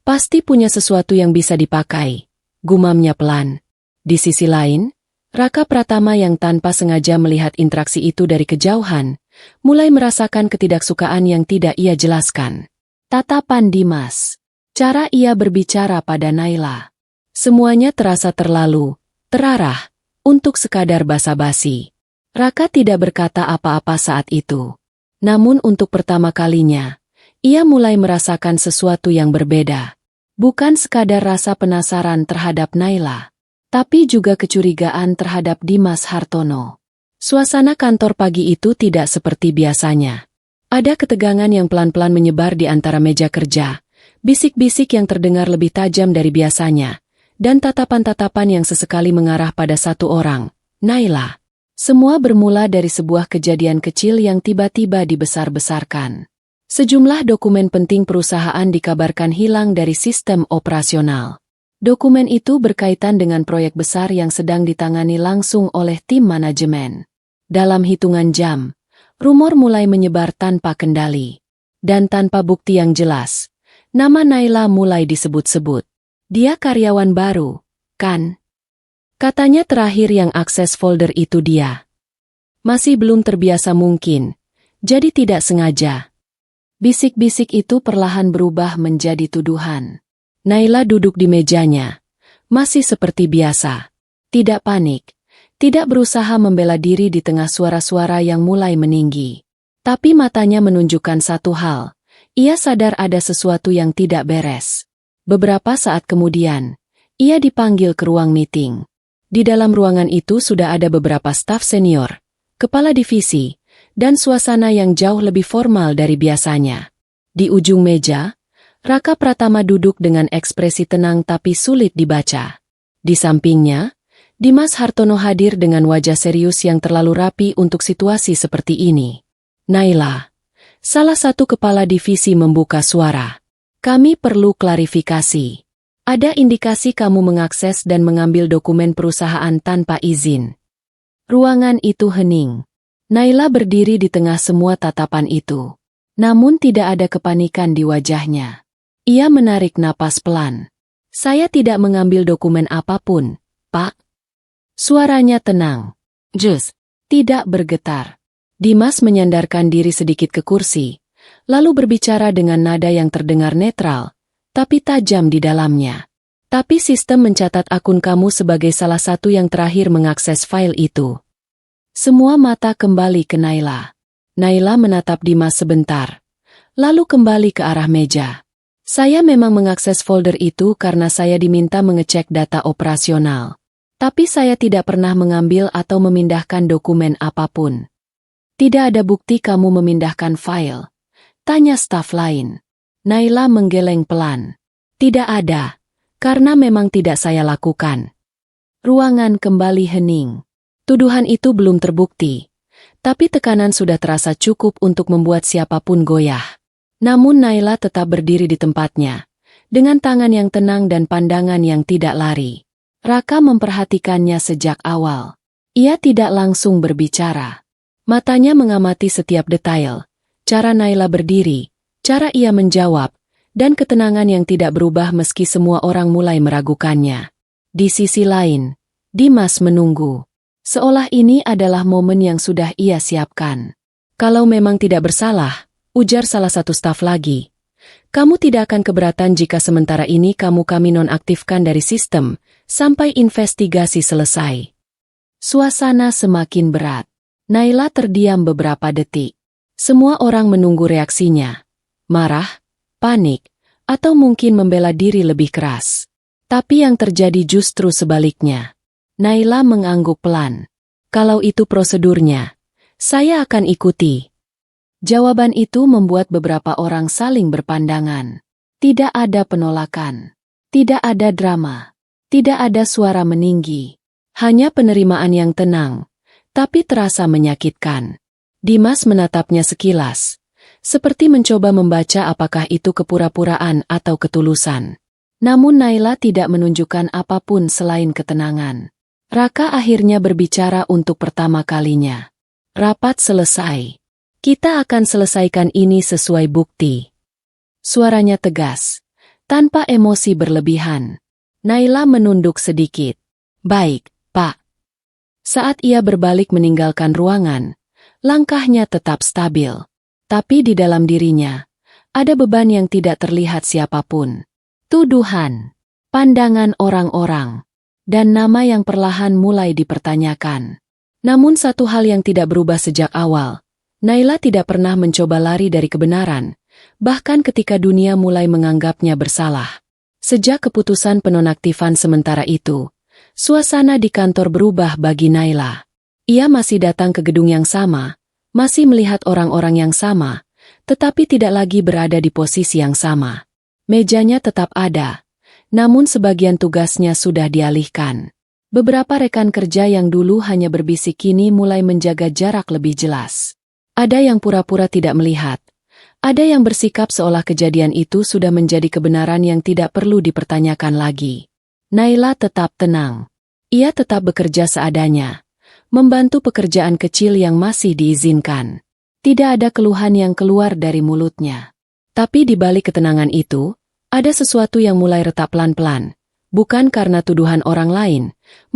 pasti punya sesuatu yang bisa dipakai, gumamnya pelan. Di sisi lain, Raka Pratama yang tanpa sengaja melihat interaksi itu dari kejauhan, mulai merasakan ketidaksukaan yang tidak ia jelaskan. Tatapan Dimas, cara ia berbicara pada Naila, semuanya terasa terlalu terarah untuk sekadar basa-basi. Raka tidak berkata apa-apa saat itu. Namun untuk pertama kalinya, ia mulai merasakan sesuatu yang berbeda. Bukan sekadar rasa penasaran terhadap Naila, tapi juga kecurigaan terhadap Dimas Hartono. Suasana kantor pagi itu tidak seperti biasanya. Ada ketegangan yang pelan-pelan menyebar di antara meja kerja, bisik-bisik yang terdengar lebih tajam dari biasanya, dan tatapan-tatapan yang sesekali mengarah pada satu orang, Naila. Semua bermula dari sebuah kejadian kecil yang tiba-tiba dibesar-besarkan. Sejumlah dokumen penting perusahaan dikabarkan hilang dari sistem operasional. Dokumen itu berkaitan dengan proyek besar yang sedang ditangani langsung oleh tim manajemen. Dalam hitungan jam, rumor mulai menyebar tanpa kendali. Dan tanpa bukti yang jelas, nama Naila mulai disebut-sebut. Dia karyawan baru, kan? Katanya terakhir yang akses folder itu dia. Masih belum terbiasa mungkin, jadi tidak sengaja. Bisik-bisik itu perlahan berubah menjadi tuduhan. Naila duduk di mejanya, masih seperti biasa. Tidak panik, tidak berusaha membela diri di tengah suara-suara yang mulai meninggi. Tapi matanya menunjukkan satu hal, ia sadar ada sesuatu yang tidak beres. Beberapa saat kemudian, ia dipanggil ke ruang meeting. Di dalam ruangan itu sudah ada beberapa staf senior, kepala divisi, dan suasana yang jauh lebih formal dari biasanya. Di ujung meja, Raka Pratama duduk dengan ekspresi tenang tapi sulit dibaca. Di sampingnya, Dimas Hartono hadir dengan wajah serius yang terlalu rapi untuk situasi seperti ini. Naila, salah satu kepala divisi membuka suara. Kami perlu klarifikasi. Ada indikasi kamu mengakses dan mengambil dokumen perusahaan tanpa izin. Ruangan itu hening. Naila berdiri di tengah semua tatapan itu. Namun tidak ada kepanikan di wajahnya. Ia menarik napas pelan. Saya tidak mengambil dokumen apapun, Pak. Suaranya tenang. Jus, tidak bergetar. Dimas menyandarkan diri sedikit ke kursi, lalu berbicara dengan nada yang terdengar netral, tapi tajam di dalamnya. Tapi sistem mencatat akun kamu sebagai salah satu yang terakhir mengakses file itu. Semua mata kembali ke Naila. Naila menatap Dimas sebentar, lalu kembali ke arah meja. Saya memang mengakses folder itu karena saya diminta mengecek data operasional. Tapi saya tidak pernah mengambil atau memindahkan dokumen apapun. Tidak ada bukti kamu memindahkan file. Tanya staf lain. Naila menggeleng pelan. Tidak ada, karena memang tidak saya lakukan. Ruangan kembali hening. Tuduhan itu belum terbukti, tapi tekanan sudah terasa cukup untuk membuat siapapun goyah. Namun Naila tetap berdiri di tempatnya, dengan tangan yang tenang dan pandangan yang tidak lari. Raka memperhatikannya sejak awal. Ia tidak langsung berbicara. Matanya mengamati setiap detail, Cara Naila berdiri, cara ia menjawab, dan ketenangan yang tidak berubah meski semua orang mulai meragukannya. Di sisi lain, Dimas menunggu. Seolah ini adalah momen yang sudah ia siapkan. Kalau memang tidak bersalah, ujar salah satu staf lagi. Kamu tidak akan keberatan jika sementara ini kami nonaktifkan dari sistem, sampai investigasi selesai. Suasana semakin berat. Naila terdiam beberapa detik. Semua orang menunggu reaksinya. Marah, panik, atau mungkin membela diri lebih keras. Tapi yang terjadi justru sebaliknya. Naila mengangguk pelan. Kalau itu prosedurnya, saya akan ikuti. Jawaban itu membuat beberapa orang saling berpandangan. Tidak ada penolakan. Tidak ada drama. Tidak ada suara meninggi. Hanya penerimaan yang tenang, tapi terasa menyakitkan. Dimas menatapnya sekilas, seperti mencoba membaca apakah itu kepura-puraan atau ketulusan. Namun Naila tidak menunjukkan apapun selain ketenangan. Raka akhirnya berbicara untuk pertama kalinya. Rapat selesai. Kita akan selesaikan ini sesuai bukti. Suaranya tegas, tanpa emosi berlebihan. Naila menunduk sedikit. Baik, Pak. Saat ia berbalik meninggalkan ruangan, langkahnya tetap stabil. Tapi di dalam dirinya, ada beban yang tidak terlihat siapapun. Tuduhan, pandangan orang-orang, dan nama yang perlahan mulai dipertanyakan. Namun satu hal yang tidak berubah sejak awal. Naila tidak pernah mencoba lari dari kebenaran, bahkan ketika dunia mulai menganggapnya bersalah. Sejak keputusan penonaktifan sementara itu, suasana di kantor berubah bagi Naila. Ia masih datang ke gedung yang sama, masih melihat orang-orang yang sama, tetapi tidak lagi berada di posisi yang sama. Mejanya tetap ada, namun sebagian tugasnya sudah dialihkan. Beberapa rekan kerja yang dulu hanya berbisik kini mulai menjaga jarak lebih jelas. Ada yang pura-pura tidak melihat. Ada yang bersikap seolah kejadian itu sudah menjadi kebenaran yang tidak perlu dipertanyakan lagi. Naila tetap tenang. Ia tetap bekerja seadanya, membantu pekerjaan kecil yang masih diizinkan. Tidak ada keluhan yang keluar dari mulutnya. Tapi di balik ketenangan itu, ada sesuatu yang mulai retak pelan-pelan. Bukan karena tuduhan orang lain,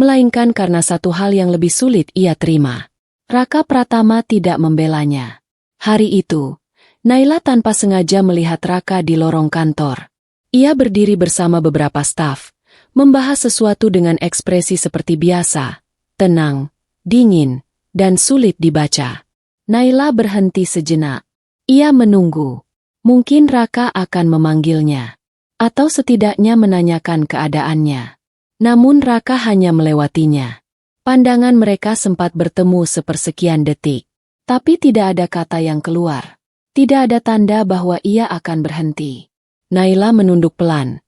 melainkan karena satu hal yang lebih sulit ia terima. Raka Pratama tidak membelanya. Hari itu, Naila tanpa sengaja melihat Raka di lorong kantor. Ia berdiri bersama beberapa staf, membahas sesuatu dengan ekspresi seperti biasa, tenang, dingin, dan sulit dibaca. Naila berhenti sejenak. Ia menunggu. Mungkin Raka akan memanggilnya, atau setidaknya menanyakan keadaannya. Namun Raka hanya melewatinya. Pandangan mereka sempat bertemu sepersekian detik. Tapi tidak ada kata yang keluar. Tidak ada tanda bahwa ia akan berhenti. Naila menunduk pelan,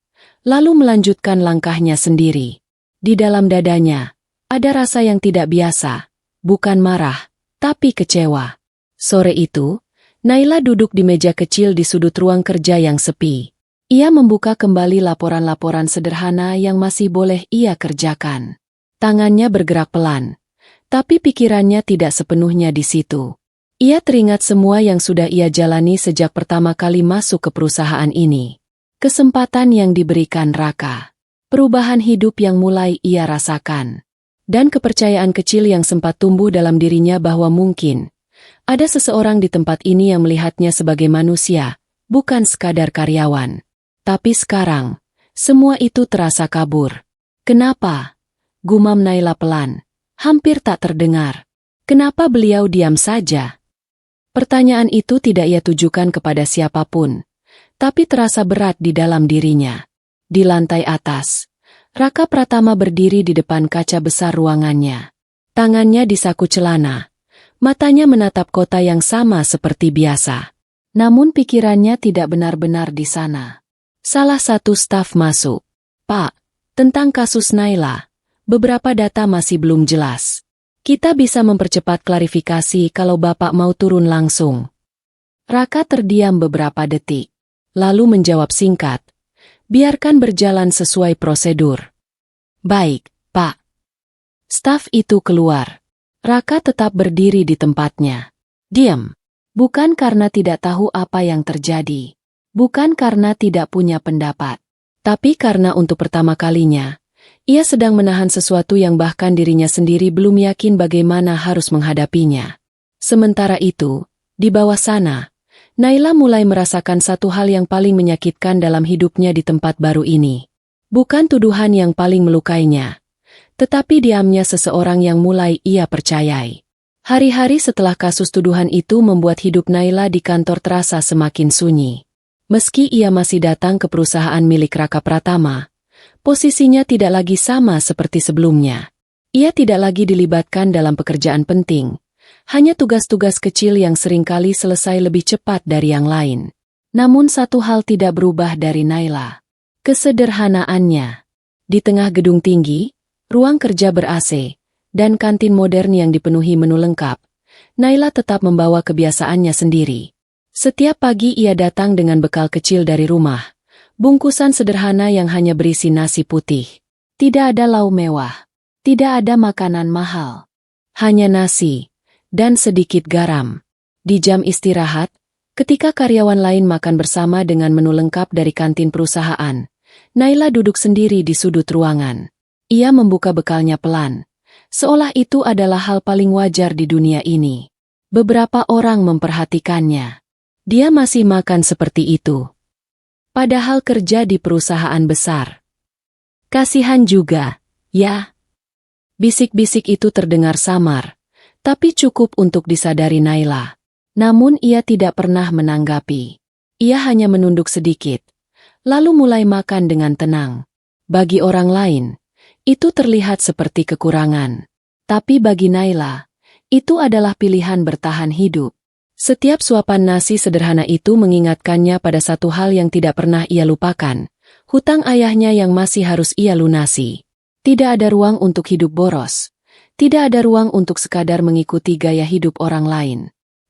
lalu melanjutkan langkahnya sendiri. Di dalam dadanya, ada rasa yang tidak biasa, bukan marah, tapi kecewa. Sore itu, Naila duduk di meja kecil di sudut ruang kerja yang sepi. Ia membuka kembali laporan-laporan sederhana yang masih boleh ia kerjakan. Tangannya bergerak pelan, tapi pikirannya tidak sepenuhnya di situ. Ia teringat semua yang sudah ia jalani sejak pertama kali masuk ke perusahaan ini. Kesempatan yang diberikan Raka, perubahan hidup yang mulai ia rasakan, dan kepercayaan kecil yang sempat tumbuh dalam dirinya bahwa mungkin ada seseorang di tempat ini yang melihatnya sebagai manusia, bukan sekadar karyawan. Tapi sekarang, semua itu terasa kabur. Kenapa? Gumam Naila pelan, hampir tak terdengar. Kenapa beliau diam saja? Pertanyaan itu tidak ia tujukan kepada siapapun, tapi terasa berat di dalam dirinya. Di lantai atas, Raka Pratama berdiri di depan kaca besar ruangannya. Tangannya di saku celana, matanya menatap kota yang sama seperti biasa. Namun pikirannya tidak benar-benar di sana. Salah satu staf masuk. Pak, tentang kasus Naila. Beberapa data masih belum jelas. Kita bisa mempercepat klarifikasi kalau Bapak mau turun langsung. Raka terdiam beberapa detik, lalu menjawab singkat. Biarkan berjalan sesuai prosedur. Baik, Pak. Staf itu keluar. Raka tetap berdiri di tempatnya. Diam. Bukan karena tidak tahu apa yang terjadi. Bukan karena tidak punya pendapat. Tapi karena untuk pertama kalinya, ia sedang menahan sesuatu yang bahkan dirinya sendiri belum yakin bagaimana harus menghadapinya. Sementara itu, di bawah sana, Naila mulai merasakan satu hal yang paling menyakitkan dalam hidupnya di tempat baru ini. Bukan tuduhan yang paling melukainya, tetapi diamnya seseorang yang mulai ia percayai. Hari-hari setelah kasus tuduhan itu membuat hidup Naila di kantor terasa semakin sunyi. Meski ia masih datang ke perusahaan milik Raka Pratama, posisinya tidak lagi sama seperti sebelumnya. Ia tidak lagi dilibatkan dalam pekerjaan penting, hanya tugas-tugas kecil yang seringkali selesai lebih cepat dari yang lain. Namun satu hal tidak berubah dari Naila. Kesederhanaannya. Di tengah gedung tinggi, ruang kerja ber-AC, dan kantin modern yang dipenuhi menu lengkap, Naila tetap membawa kebiasaannya sendiri. Setiap pagi ia datang dengan bekal kecil dari rumah, bungkusan sederhana yang hanya berisi nasi putih. Tidak ada lauk mewah, tidak ada makanan mahal, hanya nasi dan sedikit garam. Di jam istirahat, ketika karyawan lain makan bersama dengan menu lengkap dari kantin perusahaan, Naila duduk sendiri di sudut ruangan. Ia membuka bekalnya pelan, seolah itu adalah hal paling wajar di dunia ini. Beberapa orang memperhatikannya. Dia masih makan seperti itu. Padahal kerja di perusahaan besar. Kasihan juga, ya. Bisik-bisik itu terdengar samar, tapi cukup untuk disadari Naila. Namun ia tidak pernah menanggapi. Ia hanya menunduk sedikit, lalu mulai makan dengan tenang. Bagi orang lain, itu terlihat seperti kekurangan. Tapi bagi Naila, itu adalah pilihan bertahan hidup. Setiap suapan nasi sederhana itu mengingatkannya pada satu hal yang tidak pernah ia lupakan, hutang ayahnya yang masih harus ia lunasi. Tidak ada ruang untuk hidup boros. Tidak ada ruang untuk sekadar mengikuti gaya hidup orang lain.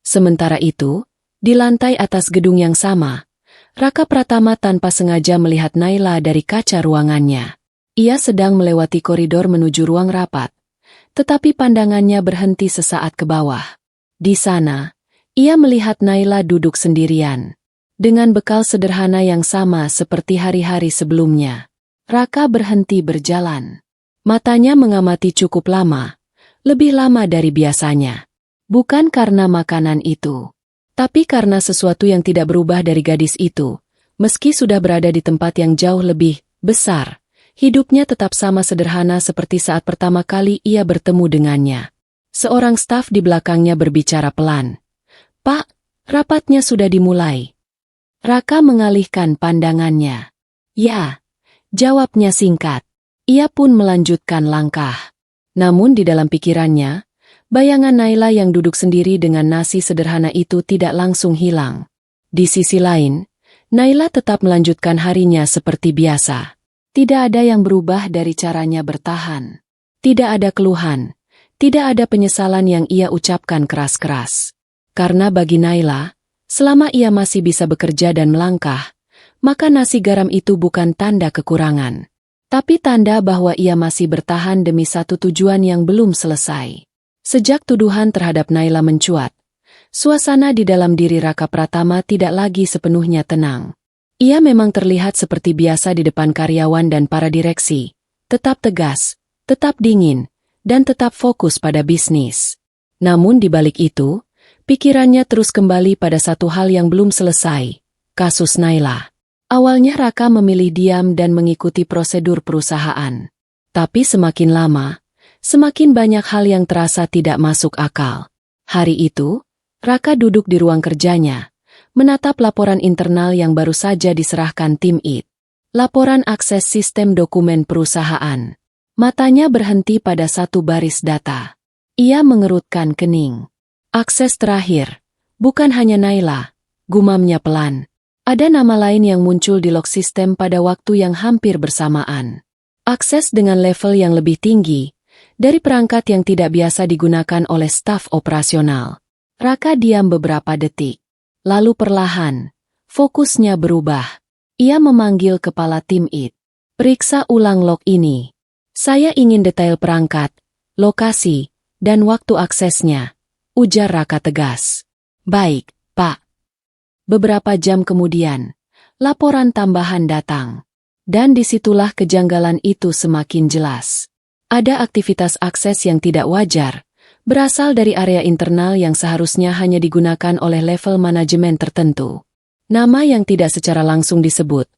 Sementara itu, di lantai atas gedung yang sama, Raka Pratama tanpa sengaja melihat Naila dari kaca ruangannya. Ia sedang melewati koridor menuju ruang rapat, tetapi pandangannya berhenti sesaat ke bawah. Di sana, ia melihat Naila duduk sendirian, dengan bekal sederhana yang sama seperti hari-hari sebelumnya. Raka berhenti berjalan. Matanya mengamati cukup lama, lebih lama dari biasanya. Bukan karena makanan itu, tapi karena sesuatu yang tidak berubah dari gadis itu. Meski sudah berada di tempat yang jauh lebih besar, hidupnya tetap sama sederhana seperti saat pertama kali ia bertemu dengannya. Seorang staf di belakangnya berbicara pelan. "Pak, rapatnya sudah dimulai." Raka mengalihkan pandangannya. "Ya," jawabnya singkat. Ia pun melanjutkan langkah. Namun di dalam pikirannya, bayangan Naila yang duduk sendiri dengan nasi sederhana itu tidak langsung hilang. Di sisi lain, Naila tetap melanjutkan harinya seperti biasa. Tidak ada yang berubah dari caranya bertahan. Tidak ada keluhan, tidak ada penyesalan yang ia ucapkan keras-keras. Karena bagi Naila, selama ia masih bisa bekerja dan melangkah, maka nasi garam itu bukan tanda kekurangan, tapi tanda bahwa ia masih bertahan demi satu tujuan yang belum selesai. Sejak tuduhan terhadap Naila mencuat, suasana di dalam diri Raka Pratama tidak lagi sepenuhnya tenang. Ia memang terlihat seperti biasa di depan karyawan dan para direksi, tetap tegas, tetap dingin, dan tetap fokus pada bisnis. Namun di balik itu, pikirannya terus kembali pada satu hal yang belum selesai, kasus Naila. Awalnya Raka memilih diam dan mengikuti prosedur perusahaan. Tapi semakin lama, semakin banyak hal yang terasa tidak masuk akal. Hari itu, Raka duduk di ruang kerjanya, menatap laporan internal yang baru saja diserahkan tim IT. Laporan akses sistem dokumen perusahaan. Matanya berhenti pada satu baris data. Ia mengerutkan kening. Akses terakhir, bukan hanya Naila, gumamnya pelan. Ada nama lain yang muncul di log sistem pada waktu yang hampir bersamaan. Akses dengan level yang lebih tinggi, dari perangkat yang tidak biasa digunakan oleh staf operasional. Raka diam beberapa detik. Lalu perlahan, fokusnya berubah. Ia memanggil kepala tim IT. "Periksa ulang log ini. Saya ingin detail perangkat, lokasi, dan waktu aksesnya," ujar Raka tegas. "Baik." Beberapa jam kemudian, laporan tambahan datang. Dan disitulah kejanggalan itu semakin jelas. Ada aktivitas akses yang tidak wajar, berasal dari area internal yang seharusnya hanya digunakan oleh level manajemen tertentu. Nama yang tidak secara langsung disebut,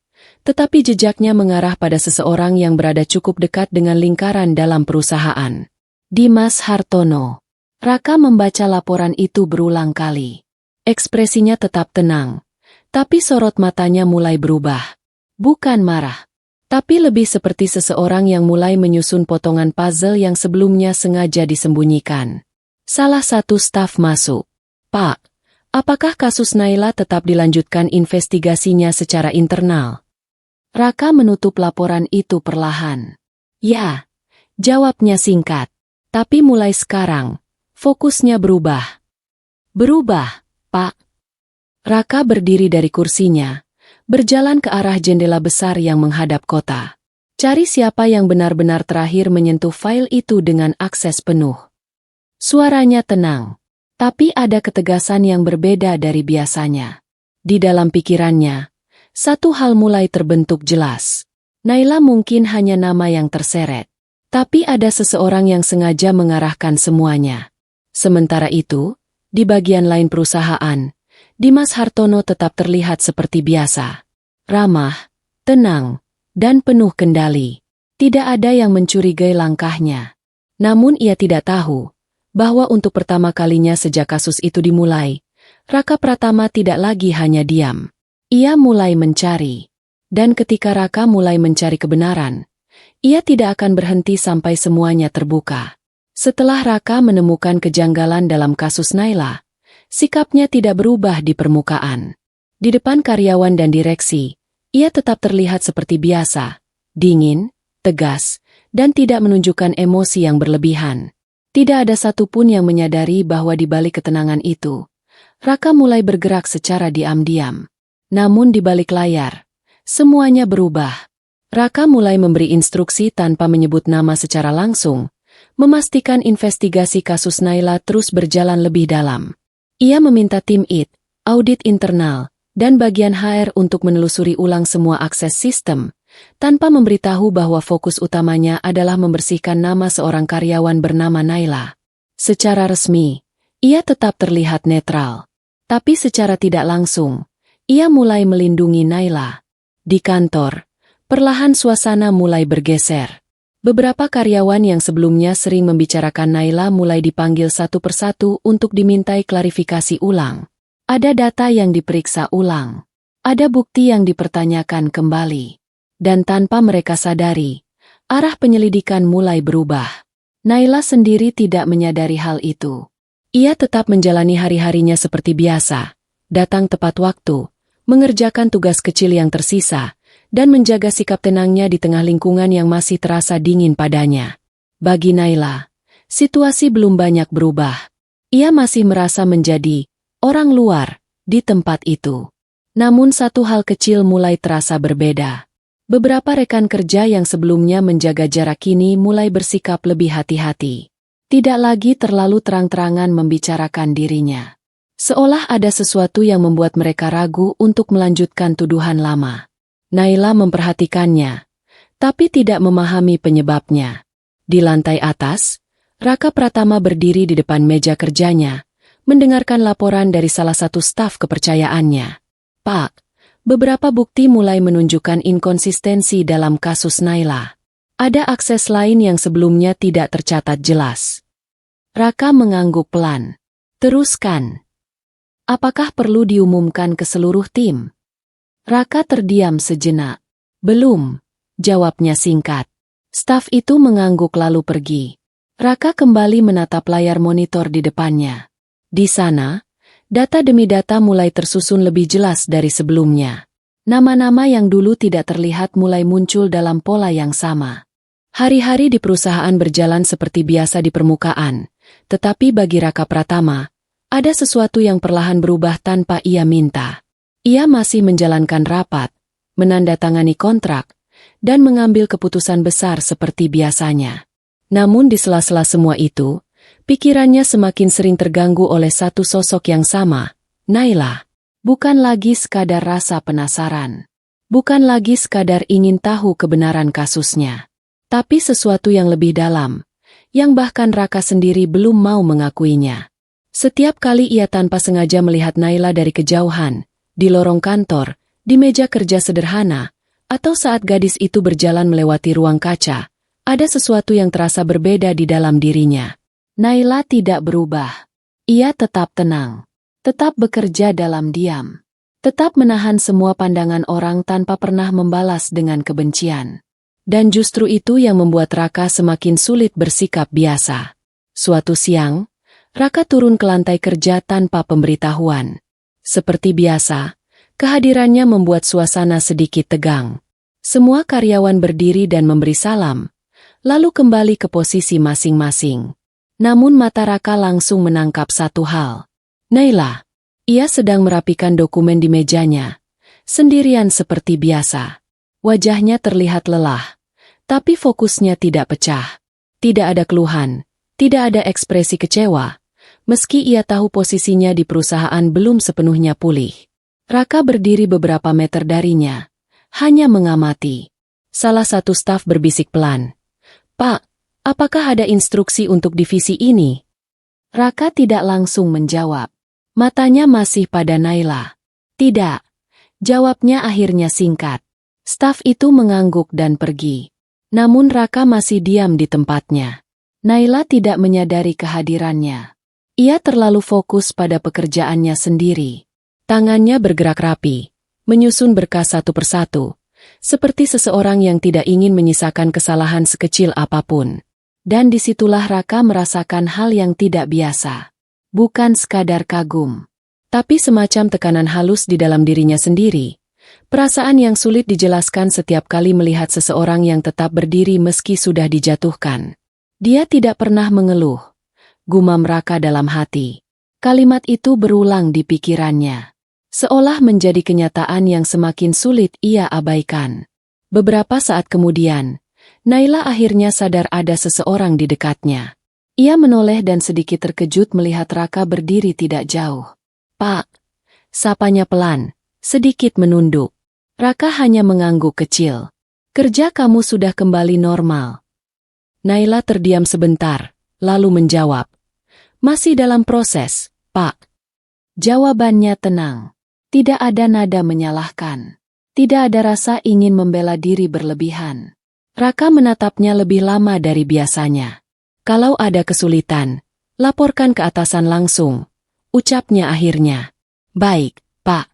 tetapi jejaknya mengarah pada seseorang yang berada cukup dekat dengan lingkaran dalam perusahaan. Dimas Hartono. Raka membaca laporan itu berulang kali. Ekspresinya tetap tenang, tapi sorot matanya mulai berubah. Bukan marah, tapi lebih seperti seseorang yang mulai menyusun potongan puzzle yang sebelumnya sengaja disembunyikan. Salah satu staf masuk. "Pak, apakah kasus Naila tetap dilanjutkan investigasinya secara internal?" Raka menutup laporan itu perlahan. "Ya," jawabnya singkat. "Tapi mulai sekarang, fokusnya berubah." "Berubah, Pak?" Raka berdiri dari kursinya, berjalan ke arah jendela besar yang menghadap kota. Cari siapa yang benar-benar terakhir menyentuh file itu dengan akses penuh. Suaranya tenang, tapi ada ketegasan yang berbeda dari biasanya. Di dalam pikirannya, satu hal mulai terbentuk jelas. Naila mungkin hanya nama yang terseret, tapi ada seseorang yang sengaja mengarahkan semuanya. Sementara itu, di bagian lain perusahaan, Dimas Hartono tetap terlihat seperti biasa. Ramah, tenang, dan penuh kendali. Tidak ada yang mencurigai langkahnya. Namun ia tidak tahu bahwa untuk pertama kalinya sejak kasus itu dimulai, Raka Pratama tidak lagi hanya diam. Ia mulai mencari. Dan ketika Raka mulai mencari kebenaran, ia tidak akan berhenti sampai semuanya terbuka. Setelah Raka menemukan kejanggalan dalam kasus Naila, sikapnya tidak berubah di permukaan. Di depan karyawan dan direksi, ia tetap terlihat seperti biasa, dingin, tegas, dan tidak menunjukkan emosi yang berlebihan. Tidak ada satupun yang menyadari bahwa di balik ketenangan itu, Raka mulai bergerak secara diam-diam. Namun di balik layar, semuanya berubah. Raka mulai memberi instruksi tanpa menyebut nama secara langsung, memastikan investigasi kasus Naila terus berjalan lebih dalam. Ia meminta tim IT, audit internal, dan bagian HR untuk menelusuri ulang semua akses sistem, tanpa memberitahu bahwa fokus utamanya adalah membersihkan nama seorang karyawan bernama Naila. Secara resmi, ia tetap terlihat netral. Tapi secara tidak langsung, ia mulai melindungi Naila. Di kantor, perlahan suasana mulai bergeser. Beberapa karyawan yang sebelumnya sering membicarakan Naila mulai dipanggil satu persatu untuk dimintai klarifikasi ulang. Ada data yang diperiksa ulang. Ada bukti yang dipertanyakan kembali. Dan tanpa mereka sadari, arah penyelidikan mulai berubah. Naila sendiri tidak menyadari hal itu. Ia tetap menjalani hari-harinya seperti biasa, datang tepat waktu, mengerjakan tugas kecil yang tersisa, dan menjaga sikap tenangnya di tengah lingkungan yang masih terasa dingin padanya. Bagi Naila, situasi belum banyak berubah. Ia masih merasa menjadi orang luar di tempat itu. Namun satu hal kecil mulai terasa berbeda. Beberapa rekan kerja yang sebelumnya menjaga jarak kini mulai bersikap lebih hati-hati. Tidak lagi terlalu terang-terangan membicarakan dirinya. Seolah ada sesuatu yang membuat mereka ragu untuk melanjutkan tuduhan lama. Naila memperhatikannya, tapi tidak memahami penyebabnya. Di lantai atas, Raka Pratama berdiri di depan meja kerjanya, mendengarkan laporan dari salah satu staf kepercayaannya. "Pak, beberapa bukti mulai menunjukkan inkonsistensi dalam kasus Naila. Ada akses lain yang sebelumnya tidak tercatat jelas." Raka mengangguk pelan. "Teruskan. Apakah perlu diumumkan ke seluruh tim?" Raka terdiam sejenak. "Belum," jawabnya singkat. Staf itu mengangguk lalu pergi. Raka kembali menatap layar monitor di depannya. Di sana, data demi data mulai tersusun lebih jelas dari sebelumnya. Nama-nama yang dulu tidak terlihat mulai muncul dalam pola yang sama. Hari-hari di perusahaan berjalan seperti biasa di permukaan, tetapi bagi Raka Pratama, ada sesuatu yang perlahan berubah tanpa ia minta. Ia masih menjalankan rapat, menandatangani kontrak, dan mengambil keputusan besar seperti biasanya. Namun di sela-sela semua itu, pikirannya semakin sering terganggu oleh satu sosok yang sama, Naila. Bukan lagi sekadar rasa penasaran. Bukan lagi sekadar ingin tahu kebenaran kasusnya. Tapi sesuatu yang lebih dalam, yang bahkan Raka sendiri belum mau mengakuinya. Setiap kali ia tanpa sengaja melihat Naila dari kejauhan, di lorong kantor, di meja kerja sederhana, atau saat gadis itu berjalan melewati ruang kaca, ada sesuatu yang terasa berbeda di dalam dirinya. Naila tidak berubah. Ia tetap tenang, tetap bekerja dalam diam, tetap menahan semua pandangan orang tanpa pernah membalas dengan kebencian. Dan justru itu yang membuat Raka semakin sulit bersikap biasa. Suatu siang, Raka turun ke lantai kerja tanpa pemberitahuan. Seperti biasa, kehadirannya membuat suasana sedikit tegang. Semua karyawan berdiri dan memberi salam, lalu kembali ke posisi masing-masing. Namun mata Raka langsung menangkap satu hal. Naila. Ia sedang merapikan dokumen di mejanya, sendirian seperti biasa. Wajahnya terlihat lelah, tapi fokusnya tidak pecah. Tidak ada keluhan, tidak ada ekspresi kecewa, meski ia tahu posisinya di perusahaan belum sepenuhnya pulih. Raka berdiri beberapa meter darinya, hanya mengamati. Salah satu staf berbisik pelan. "Pak, apakah ada instruksi untuk divisi ini?" Raka tidak langsung menjawab. Matanya masih pada Naila. "Tidak." Jawabnya akhirnya singkat. Staf itu mengangguk dan pergi. Namun Raka masih diam di tempatnya. Naila tidak menyadari kehadirannya. Ia terlalu fokus pada pekerjaannya sendiri. Tangannya bergerak rapi, menyusun berkas satu persatu, seperti seseorang yang tidak ingin menyisakan kesalahan sekecil apapun. Dan disitulah Raka merasakan hal yang tidak biasa. Bukan sekadar kagum, tapi semacam tekanan halus di dalam dirinya sendiri. Perasaan yang sulit dijelaskan setiap kali melihat seseorang yang tetap berdiri meski sudah dijatuhkan. Dia tidak pernah mengeluh, gumam Raka dalam hati. Kalimat itu berulang di pikirannya, seolah menjadi kenyataan yang semakin sulit ia abaikan. Beberapa saat kemudian, Naila akhirnya sadar ada seseorang di dekatnya. Ia menoleh dan sedikit terkejut melihat Raka berdiri tidak jauh. "Pak," sapanya pelan, sedikit menunduk. Raka hanya mengangguk kecil. "Kerja kamu sudah kembali normal." Naila terdiam sebentar, lalu menjawab. "Masih dalam proses, Pak." Jawabannya tenang. Tidak ada nada menyalahkan. Tidak ada rasa ingin membela diri berlebihan. Raka menatapnya lebih lama dari biasanya. "Kalau ada kesulitan, laporkan ke atasan langsung," ucapnya akhirnya. "Baik, Pak."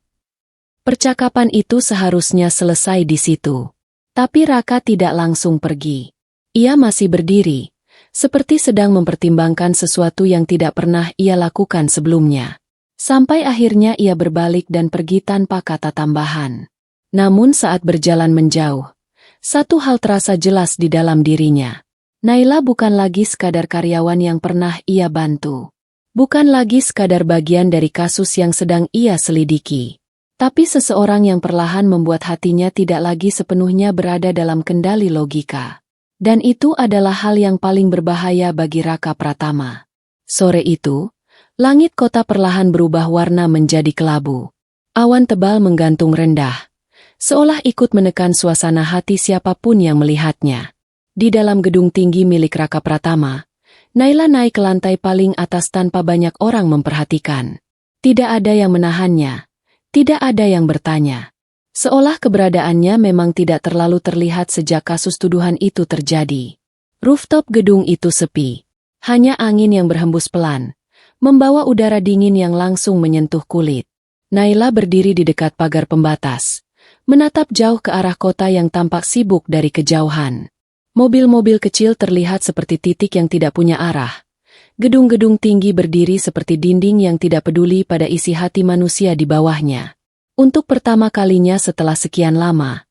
Percakapan itu seharusnya selesai di situ. Tapi Raka tidak langsung pergi. Ia masih berdiri, seperti sedang mempertimbangkan sesuatu yang tidak pernah ia lakukan sebelumnya. Sampai akhirnya ia berbalik dan pergi tanpa kata tambahan. Namun saat berjalan menjauh, satu hal terasa jelas di dalam dirinya. Naila bukan lagi sekadar karyawan yang pernah ia bantu. Bukan lagi sekadar bagian dari kasus yang sedang ia selidiki. Tapi seseorang yang perlahan membuat hatinya tidak lagi sepenuhnya berada dalam kendali logika. Dan itu adalah hal yang paling berbahaya bagi Raka Pratama. Sore itu, langit kota perlahan berubah warna menjadi kelabu. Awan tebal menggantung rendah, seolah ikut menekan suasana hati siapapun yang melihatnya. Di dalam gedung tinggi milik Raka Pratama, Naila naik ke lantai paling atas tanpa banyak orang memperhatikan. Tidak ada yang menahannya. Tidak ada yang bertanya. Seolah keberadaannya memang tidak terlalu terlihat sejak kasus tuduhan itu terjadi. Rooftop gedung itu sepi. Hanya angin yang berhembus pelan, membawa udara dingin yang langsung menyentuh kulit. Naila berdiri di dekat pagar pembatas, menatap jauh ke arah kota yang tampak sibuk dari kejauhan. Mobil-mobil kecil terlihat seperti titik yang tidak punya arah. Gedung-gedung tinggi berdiri seperti dinding yang tidak peduli pada isi hati manusia di bawahnya. Untuk pertama kalinya setelah sekian lama,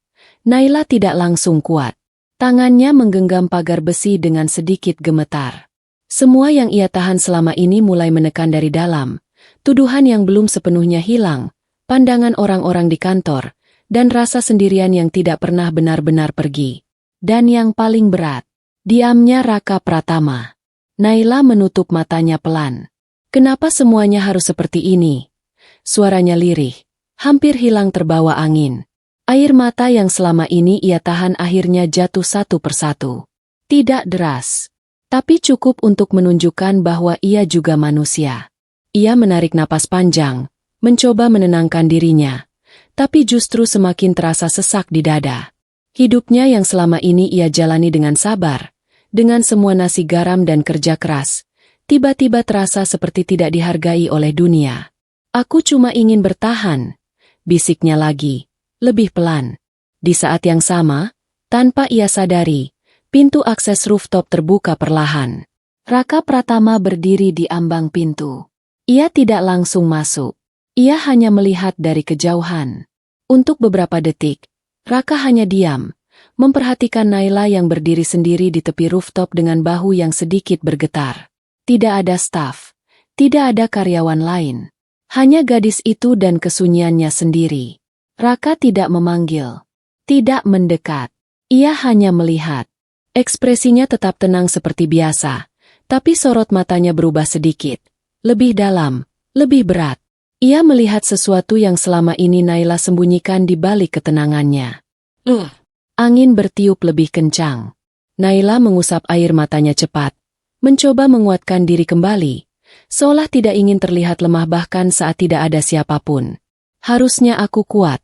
Naila tidak langsung kuat. Tangannya menggenggam pagar besi dengan sedikit gemetar. Semua yang ia tahan selama ini mulai menekan dari dalam. Tuduhan yang belum sepenuhnya hilang, pandangan orang-orang di kantor, dan rasa sendirian yang tidak pernah benar-benar pergi. Dan yang paling berat, diamnya Raka Pratama. Naila menutup matanya pelan. "Kenapa semuanya harus seperti ini?" Suaranya lirih, hampir hilang terbawa angin. Air mata yang selama ini ia tahan akhirnya jatuh satu persatu. Tidak deras, tapi cukup untuk menunjukkan bahwa ia juga manusia. Ia menarik napas panjang, mencoba menenangkan dirinya, tapi justru semakin terasa sesak di dada. Hidupnya yang selama ini ia jalani dengan sabar, dengan semua nasi garam dan kerja keras, tiba-tiba terasa seperti tidak dihargai oleh dunia. Aku cuma ingin bertahan, bisiknya lagi, lebih pelan. Di saat yang sama, tanpa ia sadari, pintu akses rooftop terbuka perlahan. Raka Pratama berdiri di ambang pintu. Ia tidak langsung masuk. Ia hanya melihat dari kejauhan. Untuk beberapa detik, Raka hanya diam, memperhatikan Naila yang berdiri sendiri di tepi rooftop dengan bahu yang sedikit bergetar. Tidak ada staf, tidak ada karyawan lain. Hanya gadis itu dan kesunyiannya sendiri. Raka tidak memanggil, tidak mendekat. Ia hanya melihat. Ekspresinya tetap tenang seperti biasa, tapi sorot matanya berubah sedikit. Lebih dalam, lebih berat. Ia melihat sesuatu yang selama ini Naila sembunyikan di balik ketenangannya. Angin bertiup lebih kencang. Naila mengusap air matanya cepat, mencoba menguatkan diri kembali, seolah tidak ingin terlihat lemah bahkan saat tidak ada siapapun. Harusnya aku kuat,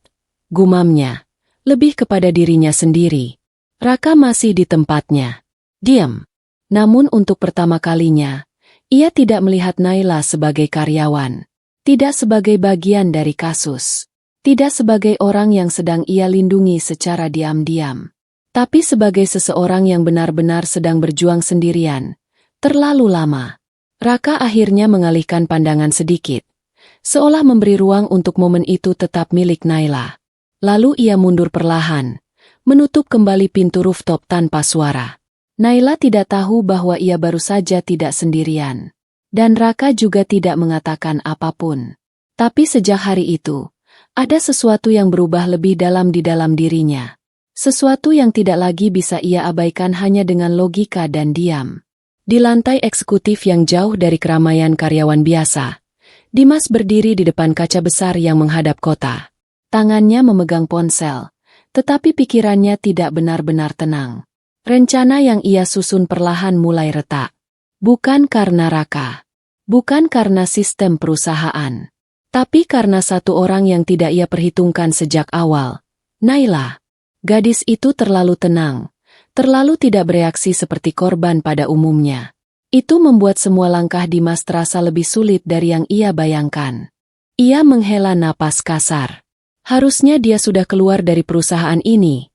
gumamnya, lebih kepada dirinya sendiri. Raka masih di tempatnya, diam. Namun untuk pertama kalinya, ia tidak melihat Naila sebagai karyawan. Tidak sebagai bagian dari kasus. Tidak sebagai orang yang sedang ia lindungi secara diam-diam. Tapi sebagai seseorang yang benar-benar sedang berjuang sendirian. Terlalu lama. Raka akhirnya mengalihkan pandangan sedikit. Seolah memberi ruang untuk momen itu tetap milik Naila. Lalu ia mundur perlahan. Menutup kembali pintu rooftop tanpa suara. Naila tidak tahu bahwa ia baru saja tidak sendirian. Dan Raka juga tidak mengatakan apapun. Tapi sejak hari itu, ada sesuatu yang berubah lebih dalam di dalam dirinya. Sesuatu yang tidak lagi bisa ia abaikan hanya dengan logika dan diam. Di lantai eksekutif yang jauh dari keramaian karyawan biasa, Dimas berdiri di depan kaca besar yang menghadap kota. Tangannya memegang ponsel, tetapi pikirannya tidak benar-benar tenang. Rencana yang ia susun perlahan mulai retak. Bukan karena Raka. Bukan karena sistem perusahaan. Tapi karena satu orang yang tidak ia perhitungkan sejak awal. Naila. Gadis itu terlalu tenang. Terlalu tidak bereaksi seperti korban pada umumnya. Itu membuat semua langkah Dimas terasa lebih sulit dari yang ia bayangkan. Ia menghela napas kasar. Harusnya dia sudah keluar dari perusahaan ini.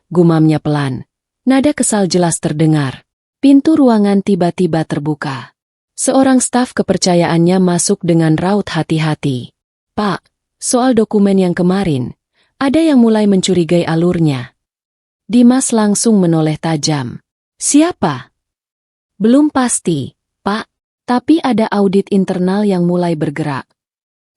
Gumamnya pelan. Nada kesal jelas terdengar. Pintu ruangan tiba-tiba terbuka. Seorang staf kepercayaannya masuk dengan raut hati-hati. Pak, soal dokumen yang kemarin, ada yang mulai mencurigai alurnya. Dimas langsung menoleh tajam. Siapa? Belum pasti, Pak, tapi ada audit internal yang mulai bergerak.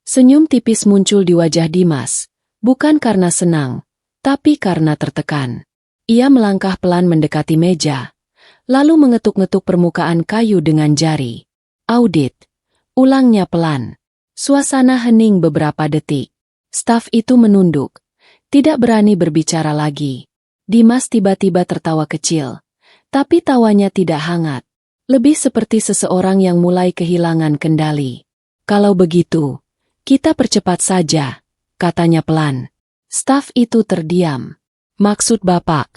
Senyum tipis muncul di wajah Dimas, bukan karena senang, tapi karena tertekan. Ia melangkah pelan mendekati meja, lalu mengetuk-ngetuk permukaan kayu dengan jari. Audit. Ulangnya pelan. Suasana hening beberapa detik. Staf itu menunduk. Tidak berani berbicara lagi. Dimas tiba-tiba tertawa kecil. Tapi tawanya tidak hangat. Lebih seperti seseorang yang mulai kehilangan kendali. Kalau begitu, kita percepat saja, katanya pelan. Staf itu terdiam. Maksud Bapak?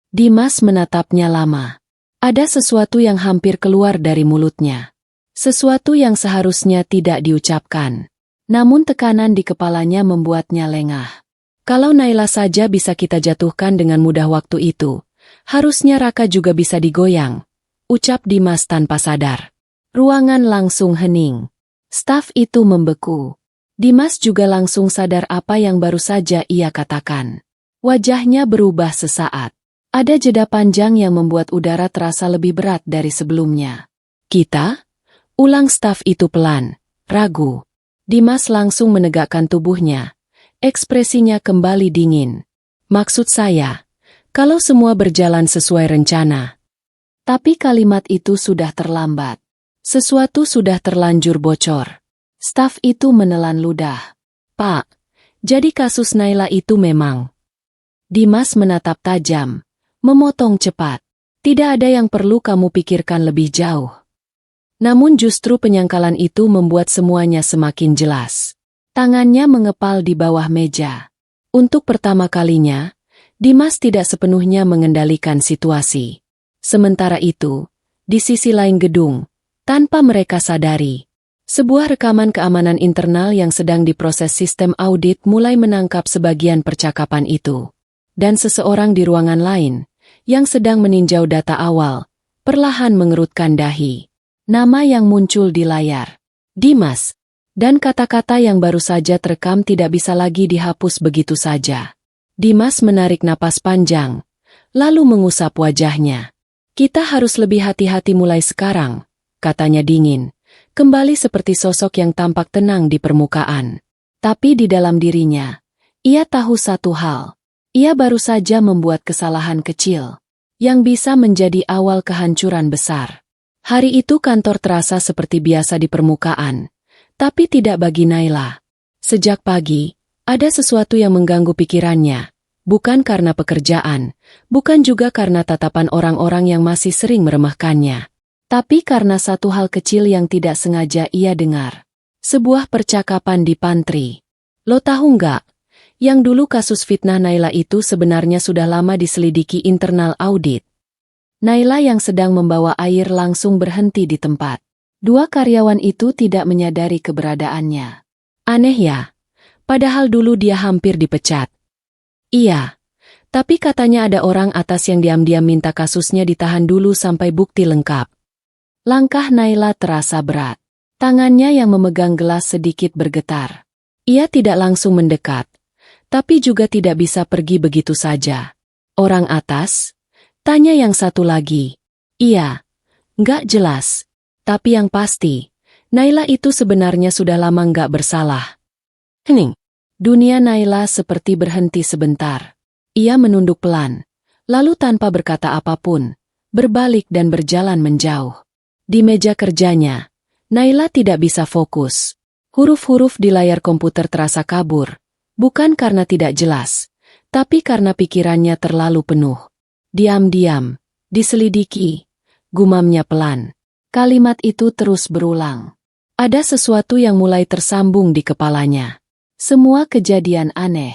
Dimas menatapnya lama. Ada sesuatu yang hampir keluar dari mulutnya. Sesuatu yang seharusnya tidak diucapkan. Namun tekanan di kepalanya membuatnya lengah. Kalau Naila saja bisa kita jatuhkan dengan mudah waktu itu, harusnya Raka juga bisa digoyang, ucap Dimas tanpa sadar. Ruangan langsung hening. Staf itu membeku. Dimas juga langsung sadar apa yang baru saja ia katakan. Wajahnya berubah sesaat. Ada jeda panjang yang membuat udara terasa lebih berat dari sebelumnya. Kita? Ulang staf itu pelan, ragu. Dimas langsung menegakkan tubuhnya. Ekspresinya kembali dingin. Maksud saya, kalau semua berjalan sesuai rencana. Tapi kalimat itu sudah terlambat. Sesuatu sudah terlanjur bocor. Staf itu menelan ludah. Pak, Jadi kasus Naila itu memang. Dimas menatap tajam, memotong cepat. Tidak ada yang perlu kamu pikirkan lebih jauh. Namun justru penyangkalan itu membuat semuanya semakin jelas. Tangannya mengepal di bawah meja. Untuk pertama kalinya, Dimas tidak sepenuhnya mengendalikan situasi. Sementara itu, di sisi lain gedung, tanpa mereka sadari, sebuah rekaman keamanan internal yang sedang diproses sistem audit mulai menangkap sebagian percakapan itu. Dan seseorang di ruangan lain, yang sedang meninjau data awal, perlahan mengerutkan dahi. Nama yang muncul di layar, Dimas, dan kata-kata yang baru saja terekam tidak bisa lagi dihapus begitu saja. Dimas menarik napas panjang, lalu mengusap wajahnya. Kita harus lebih hati-hati mulai sekarang, katanya dingin. Kembali seperti sosok yang tampak tenang di permukaan. Tapi di dalam dirinya, ia tahu satu hal. Ia baru saja membuat kesalahan kecil, yang bisa menjadi awal kehancuran besar. Hari itu kantor terasa seperti biasa di permukaan, tapi tidak bagi Naila. Sejak pagi, ada sesuatu yang mengganggu pikirannya, bukan karena pekerjaan, bukan juga karena tatapan orang-orang yang masih sering meremehkannya. Tapi karena satu hal kecil yang tidak sengaja ia dengar. Sebuah percakapan di pantry. Lo tahu nggak? Yang dulu kasus fitnah Naila itu sebenarnya sudah lama diselidiki internal audit. Naila yang sedang membawa air langsung berhenti di tempat. Dua karyawan itu tidak menyadari keberadaannya. Aneh ya? Padahal dulu dia hampir dipecat. Iya. Tapi katanya ada orang atas yang diam-diam minta kasusnya ditahan dulu sampai bukti lengkap. Langkah Naila terasa berat. Tangannya yang memegang gelas sedikit bergetar. Ia tidak langsung mendekat, tapi juga tidak bisa pergi begitu saja. Orang atas? Tanya yang satu lagi. Iya, nggak jelas. Tapi yang pasti, Naila itu sebenarnya sudah lama nggak bersalah. Hening. Dunia Naila seperti berhenti sebentar. Ia menunduk pelan, lalu tanpa berkata apapun, berbalik dan berjalan menjauh. Di meja kerjanya, Naila tidak bisa fokus. Huruf-huruf di layar komputer terasa kabur, bukan karena tidak jelas, tapi karena pikirannya terlalu penuh. Diam-diam, diselidiki, gumamnya pelan. Kalimat itu terus berulang. Ada sesuatu yang mulai tersambung di kepalanya. Semua kejadian aneh.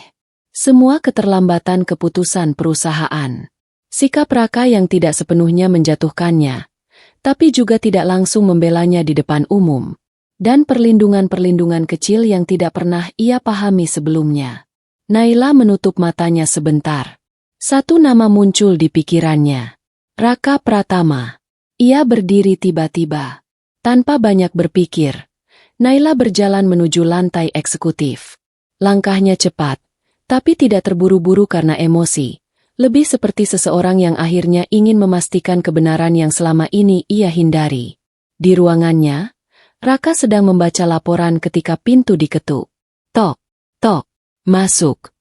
Semua keterlambatan keputusan perusahaan. Sikap Raka yang tidak sepenuhnya menjatuhkannya, tapi juga tidak langsung membelanya di depan umum. Dan perlindungan-perlindungan kecil yang tidak pernah ia pahami sebelumnya. Naila menutup matanya sebentar. Satu nama muncul di pikirannya. Raka Pratama. Ia berdiri tiba-tiba. Tanpa banyak berpikir, Naila berjalan menuju lantai eksekutif. Langkahnya cepat, tapi tidak terburu-buru karena emosi. Lebih seperti seseorang yang akhirnya ingin memastikan kebenaran yang selama ini ia hindari. Di ruangannya, Raka sedang membaca laporan ketika pintu diketuk. Tok, tok, masuk.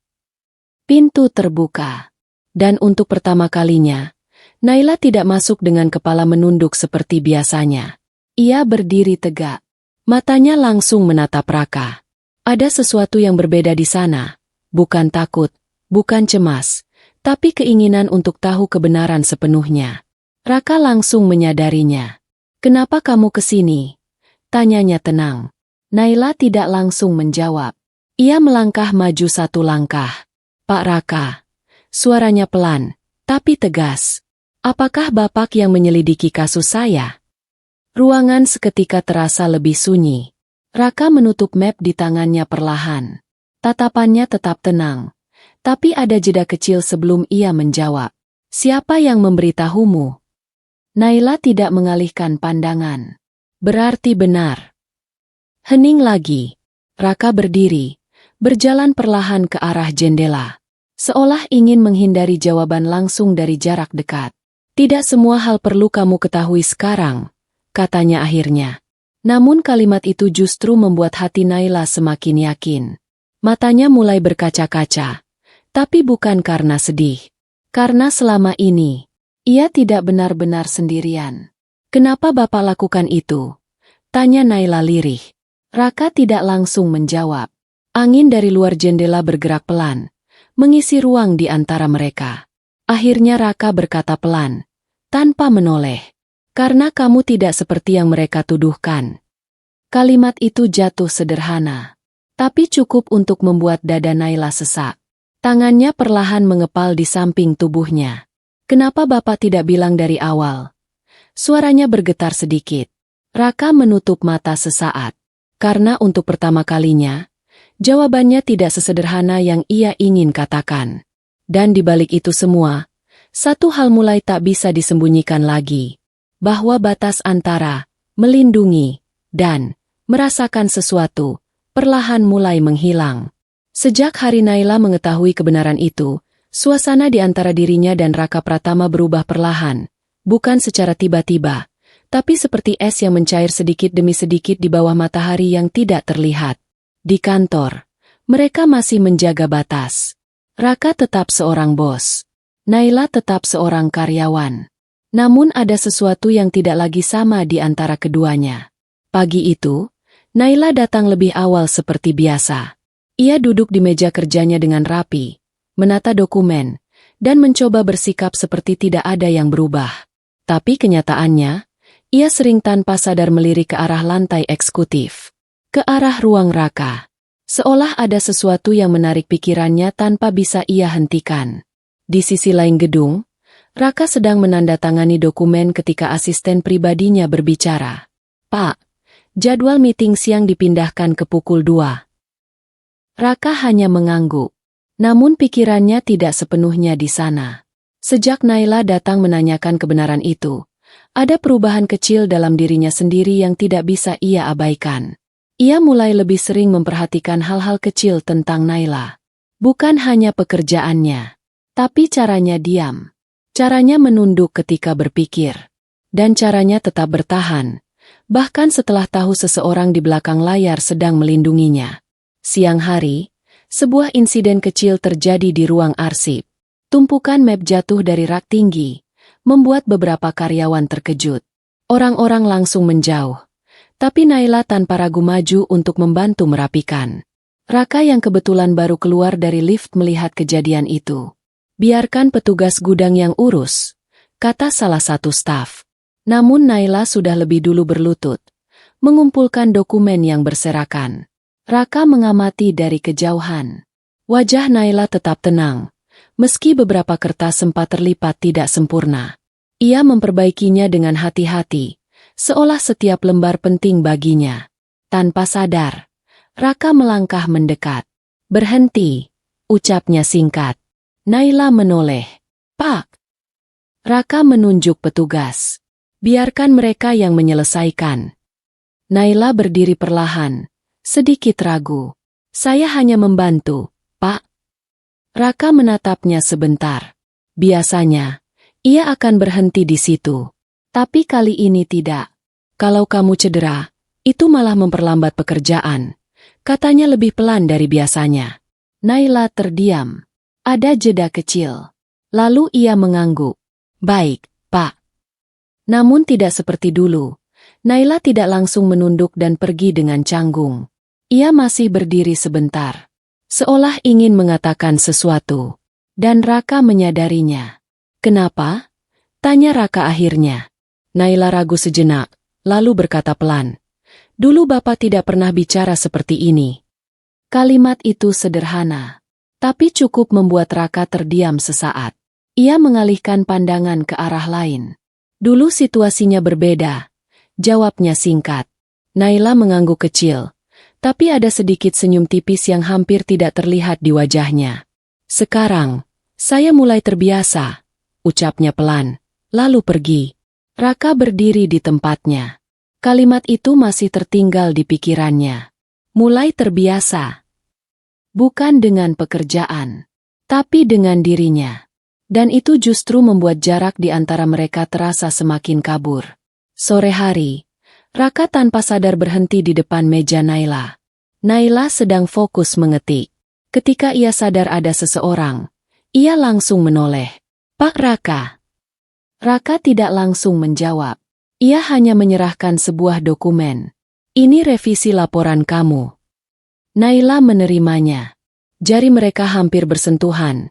Pintu terbuka. Dan untuk pertama kalinya, Naila tidak masuk dengan kepala menunduk seperti biasanya. Ia berdiri tegak. Matanya langsung menatap Raka. Ada sesuatu yang berbeda di sana. Bukan takut, bukan cemas, tapi keinginan untuk tahu kebenaran sepenuhnya. Raka langsung menyadarinya. Kenapa kamu kesini? Tanyanya tenang. Naila tidak langsung menjawab. Ia melangkah maju satu langkah. Pak Raka. Suaranya pelan, tapi tegas. Apakah Bapak yang menyelidiki kasus saya? Ruangan seketika terasa lebih sunyi. Raka menutup map di tangannya perlahan. Tatapannya tetap tenang. Tapi ada jeda kecil sebelum ia menjawab. Siapa yang memberitahumu? Naila tidak mengalihkan pandangan. Berarti benar. Hening lagi. Raka berdiri, berjalan perlahan ke arah jendela. Seolah ingin menghindari jawaban langsung dari jarak dekat. Tidak semua hal perlu kamu ketahui sekarang, katanya akhirnya. Namun kalimat itu justru membuat hati Naila semakin yakin. Matanya mulai berkaca-kaca. Tapi bukan karena sedih. Karena selama ini, ia tidak benar-benar sendirian. Kenapa Bapak lakukan itu? Tanya Naila lirih. Raka tidak langsung menjawab. Angin dari luar jendela bergerak pelan, mengisi ruang di antara mereka. Akhirnya Raka berkata pelan, tanpa menoleh. Karena kamu tidak seperti yang mereka tuduhkan. Kalimat itu jatuh sederhana, tapi cukup untuk membuat dada Naila sesak. Tangannya perlahan mengepal di samping tubuhnya. Kenapa Bapak tidak bilang dari awal? Suaranya bergetar sedikit. Raka menutup mata sesaat. Karena untuk pertama kalinya, jawabannya tidak sesederhana yang ia ingin katakan. Dan di balik itu semua, satu hal mulai tak bisa disembunyikan lagi. Bahwa batas antara melindungi dan merasakan sesuatu perlahan mulai menghilang. Sejak hari Naila mengetahui kebenaran itu, suasana di antara dirinya dan Raka Pratama berubah perlahan, bukan secara tiba-tiba, tapi seperti es yang mencair sedikit demi sedikit di bawah matahari yang tidak terlihat. Di kantor, mereka masih menjaga batas. Raka tetap seorang bos. Naila tetap seorang karyawan. Namun ada sesuatu yang tidak lagi sama di antara keduanya. Pagi itu, Naila datang lebih awal seperti biasa. Ia duduk di meja kerjanya dengan rapi, menata dokumen, dan mencoba bersikap seperti tidak ada yang berubah. Tapi kenyataannya, ia sering tanpa sadar melirik ke arah lantai eksekutif. Ke arah ruang Raka. Seolah ada sesuatu yang menarik pikirannya tanpa bisa ia hentikan. Di sisi lain gedung, Raka sedang menandatangani dokumen ketika asisten pribadinya berbicara. Pak, jadwal meeting siang dipindahkan ke pukul 2. Raka hanya mengangguk. Namun pikirannya tidak sepenuhnya di sana. Sejak Naila datang menanyakan kebenaran itu, ada perubahan kecil dalam dirinya sendiri yang tidak bisa ia abaikan. Ia mulai lebih sering memperhatikan hal-hal kecil tentang Naila. Bukan hanya pekerjaannya, tapi caranya diam. Caranya menunduk ketika berpikir. Dan caranya tetap bertahan. Bahkan setelah tahu seseorang di belakang layar sedang melindunginya. Siang hari, sebuah insiden kecil terjadi di ruang arsip. Tumpukan map jatuh dari rak tinggi, membuat beberapa karyawan terkejut. Orang-orang langsung menjauh. Tapi Naila tanpa ragu maju untuk membantu merapikan. Raka yang kebetulan baru keluar dari lift melihat kejadian itu. Biarkan petugas gudang yang urus, kata salah satu staf. Namun Naila sudah lebih dulu berlutut, mengumpulkan dokumen yang berserakan. Raka mengamati dari kejauhan. Wajah Naila tetap tenang, meski beberapa kertas sempat terlipat tidak sempurna. Ia memperbaikinya dengan hati-hati, seolah setiap lembar penting baginya. Tanpa sadar, Raka melangkah mendekat. Berhenti, ucapnya singkat. Naila menoleh. Pak. Raka menunjuk petugas. Biarkan mereka yang menyelesaikan. Naila berdiri perlahan, sedikit ragu. Saya hanya membantu, Pak. Raka menatapnya sebentar. Biasanya, ia akan berhenti di situ. Tapi kali ini tidak. Kalau kamu cedera, itu malah memperlambat pekerjaan. Katanya lebih pelan dari biasanya. Naila terdiam. Ada jeda kecil. Lalu ia mengangguk. Baik, Pak. Namun tidak seperti dulu. Naila tidak langsung menunduk dan pergi dengan canggung. Ia masih berdiri sebentar. Seolah ingin mengatakan sesuatu. Dan Raka menyadarinya. Kenapa? Tanya Raka akhirnya. Naila ragu sejenak, lalu berkata pelan. Dulu Bapak tidak pernah bicara seperti ini. Kalimat itu sederhana. Tapi cukup membuat Raka terdiam sesaat. Ia mengalihkan pandangan ke arah lain. Dulu situasinya berbeda. Jawabnya singkat. Naila mengangguk kecil. Tapi ada sedikit senyum tipis yang hampir tidak terlihat di wajahnya. Sekarang, saya mulai terbiasa. Ucapnya pelan. Lalu pergi. Raka berdiri di tempatnya. Kalimat itu masih tertinggal di pikirannya. Mulai terbiasa. Bukan dengan pekerjaan, tapi dengan dirinya. Dan itu justru membuat jarak di antara mereka terasa semakin kabur. Sore hari, Raka tanpa sadar berhenti di depan meja Naila. Naila sedang fokus mengetik. Ketika ia sadar ada seseorang, ia langsung menoleh. Pak Raka. Raka tidak langsung menjawab. Ia hanya menyerahkan sebuah dokumen. Ini revisi laporan kamu. Naila menerimanya. Jari mereka hampir bersentuhan,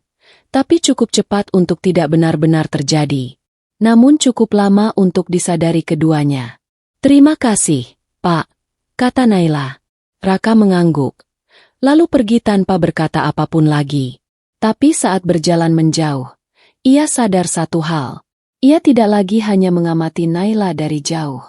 tapi cukup cepat untuk tidak benar-benar terjadi. Namun cukup lama untuk disadari keduanya. "Terima kasih, Pak," kata Naila. Raka mengangguk, lalu pergi tanpa berkata apapun lagi. Tapi saat berjalan menjauh, ia sadar satu hal. Ia tidak lagi hanya mengamati Naila dari jauh.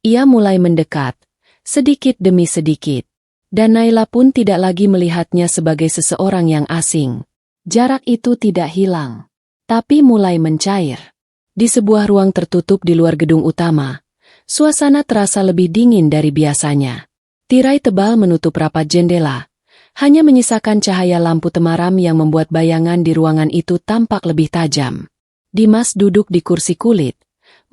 Ia mulai mendekat, sedikit demi sedikit. Dan Naila pun tidak lagi melihatnya sebagai seseorang yang asing. Jarak itu tidak hilang, tapi mulai mencair. Di sebuah ruang tertutup di luar gedung utama, suasana terasa lebih dingin dari biasanya. Tirai tebal menutup rapat jendela, hanya menyisakan cahaya lampu temaram yang membuat bayangan di ruangan itu tampak lebih tajam. Dimas duduk di kursi kulit,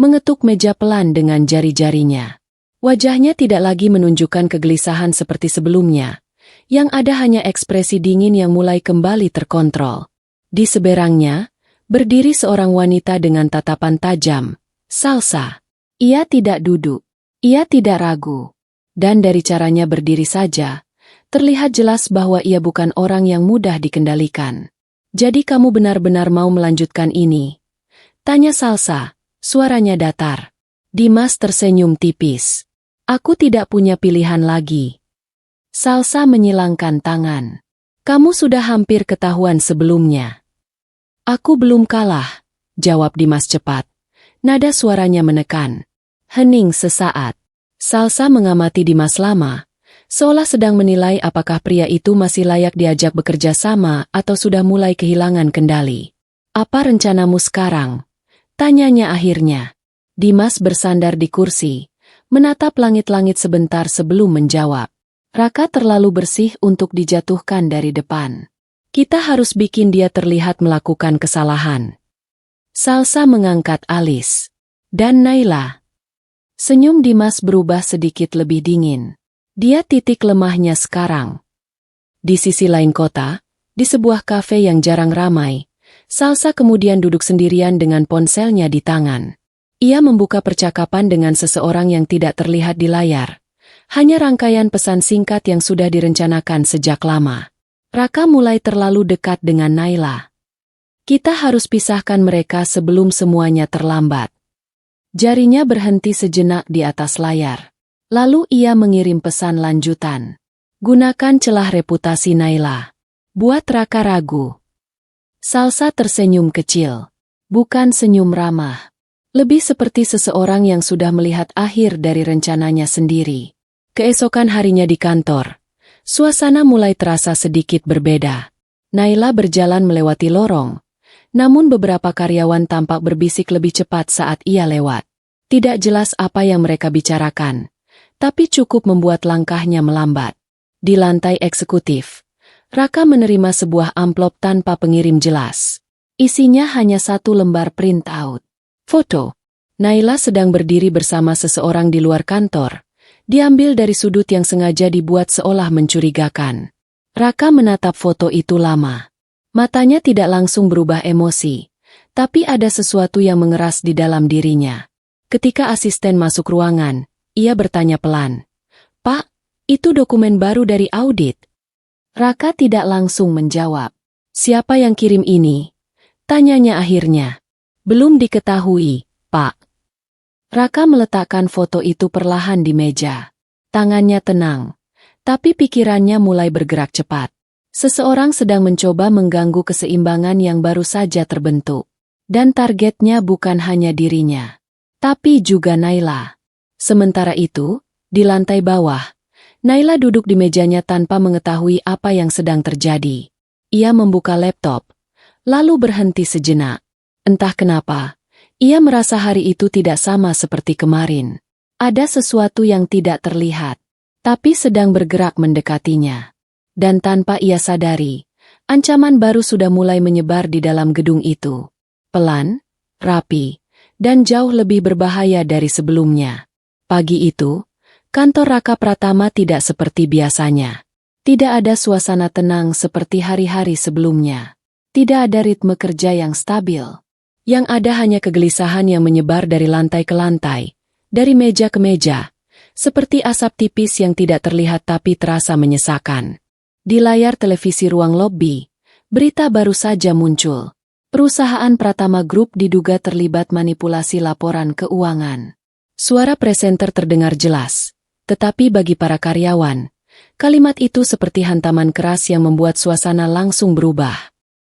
mengetuk meja pelan dengan jari-jarinya. Wajahnya tidak lagi menunjukkan kegelisahan seperti sebelumnya, yang ada hanya ekspresi dingin yang mulai kembali terkontrol. Di seberangnya, berdiri seorang wanita dengan tatapan tajam, Salsa. Ia tidak duduk, ia tidak ragu. Dan dari caranya berdiri saja, terlihat jelas bahwa ia bukan orang yang mudah dikendalikan. "Jadi kamu benar-benar mau melanjutkan ini?" tanya Salsa, suaranya datar. Dimas tersenyum tipis. "Aku tidak punya pilihan lagi." Salsa menyilangkan tangan. "Kamu sudah hampir ketahuan sebelumnya." "Aku belum kalah," jawab Dimas cepat. Nada suaranya menekan. Hening sesaat. Salsa mengamati Dimas lama, seolah sedang menilai apakah pria itu masih layak diajak bekerja sama atau sudah mulai kehilangan kendali. "Apa rencanamu sekarang?" tanyanya akhirnya. Dimas bersandar di kursi, menatap langit-langit sebentar sebelum menjawab. "Raka terlalu bersih untuk dijatuhkan dari depan. Kita harus bikin dia terlihat melakukan kesalahan." Salsa mengangkat alis. "Dan Naila?" Senyum Dimas berubah sedikit lebih dingin. Dia titik lemahnya sekarang. Di sisi lain kota, di sebuah kafe yang jarang ramai, Salsa kemudian duduk sendirian dengan ponselnya di tangan. Ia membuka percakapan dengan seseorang yang tidak terlihat di layar. Hanya rangkaian pesan singkat yang sudah direncanakan sejak lama. Raka mulai terlalu dekat dengan Naila. "Kita harus pisahkan mereka sebelum semuanya terlambat." Jarinya berhenti sejenak di atas layar. Lalu ia mengirim pesan lanjutan. "Gunakan celah reputasi Naila. Buat Raka ragu." Salsa tersenyum kecil. Bukan senyum ramah. Lebih seperti seseorang yang sudah melihat akhir dari rencananya sendiri. Keesokan harinya di kantor, suasana mulai terasa sedikit berbeda. Naila berjalan melewati lorong, namun beberapa karyawan tampak berbisik lebih cepat saat ia lewat. Tidak jelas apa yang mereka bicarakan, tapi cukup membuat langkahnya melambat. Di lantai eksekutif, Raka menerima sebuah amplop tanpa pengirim jelas. Isinya hanya satu lembar printout. Foto. Naila sedang berdiri bersama seseorang di luar kantor, diambil dari sudut yang sengaja dibuat seolah mencurigakan. Raka menatap foto itu lama. Matanya tidak langsung berubah emosi, tapi ada sesuatu yang mengeras di dalam dirinya. Ketika asisten masuk ruangan, ia bertanya pelan, "Pak, itu dokumen baru dari audit?" Raka tidak langsung menjawab. "Siapa yang kirim ini?" tanyanya akhirnya. "Belum diketahui, Pak." Raka meletakkan foto itu perlahan di meja. Tangannya tenang, tapi pikirannya mulai bergerak cepat. Seseorang sedang mencoba mengganggu keseimbangan yang baru saja terbentuk. Dan targetnya bukan hanya dirinya, tapi juga Naila. Sementara itu, di lantai bawah, Naila duduk di mejanya tanpa mengetahui apa yang sedang terjadi. Ia membuka laptop, lalu berhenti sejenak. Entah kenapa, ia merasa hari itu tidak sama seperti kemarin. Ada sesuatu yang tidak terlihat, tapi sedang bergerak mendekatinya. Dan tanpa ia sadari, ancaman baru sudah mulai menyebar di dalam gedung itu. Pelan, rapi, dan jauh lebih berbahaya dari sebelumnya. Pagi itu, kantor Raka Pratama tidak seperti biasanya. Tidak ada suasana tenang seperti hari-hari sebelumnya. Tidak ada ritme kerja yang stabil. Yang ada hanya kegelisahan yang menyebar dari lantai ke lantai, dari meja ke meja, seperti asap tipis yang tidak terlihat tapi terasa menyesakan. Di layar televisi ruang lobby, berita baru saja muncul. Perusahaan Pratama Group diduga terlibat manipulasi laporan keuangan. Suara presenter terdengar jelas, tetapi bagi para karyawan, kalimat itu seperti hantaman keras yang membuat suasana langsung berubah.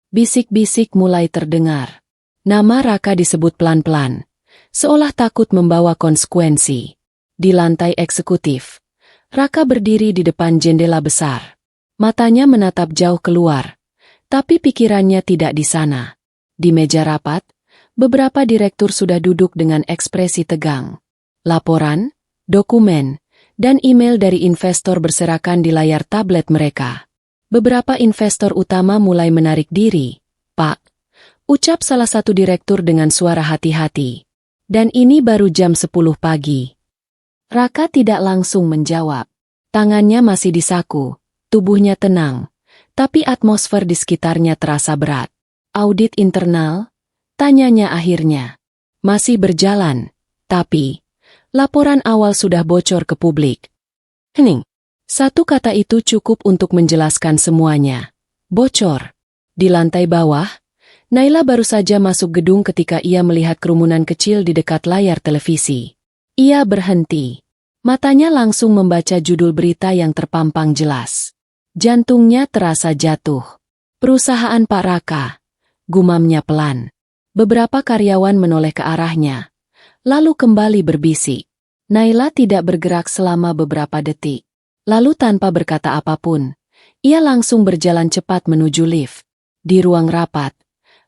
Bisik-bisik mulai terdengar. Nama Raka disebut pelan-pelan, seolah takut membawa konsekuensi. Di lantai eksekutif, Raka berdiri di depan jendela besar. Matanya menatap jauh keluar, tapi pikirannya tidak di sana. Di meja rapat, beberapa direktur sudah duduk dengan ekspresi tegang. Laporan, dokumen, dan email dari investor berserakan di layar tablet mereka. Beberapa investor utama mulai menarik diri. "Pak," ucap salah satu direktur dengan suara hati-hati. Dan ini baru jam 10 pagi. Raka tidak langsung menjawab. Tangannya masih di saku. Tubuhnya tenang, tapi atmosfer di sekitarnya terasa berat. "Audit internal?" tanyanya akhirnya. "Masih berjalan, tapi laporan awal sudah bocor ke publik." Hening. Satu kata itu cukup untuk menjelaskan semuanya. Bocor. Di lantai bawah, Naila baru saja masuk gedung ketika ia melihat kerumunan kecil di dekat layar televisi. Ia berhenti. Matanya langsung membaca judul berita yang terpampang jelas. Jantungnya terasa jatuh. "Perusahaan Pak Raka," gumamnya pelan. Beberapa karyawan menoleh ke arahnya, lalu kembali berbisik. Naila tidak bergerak selama beberapa detik. Lalu tanpa berkata apapun, ia langsung berjalan cepat menuju lift. Di ruang rapat,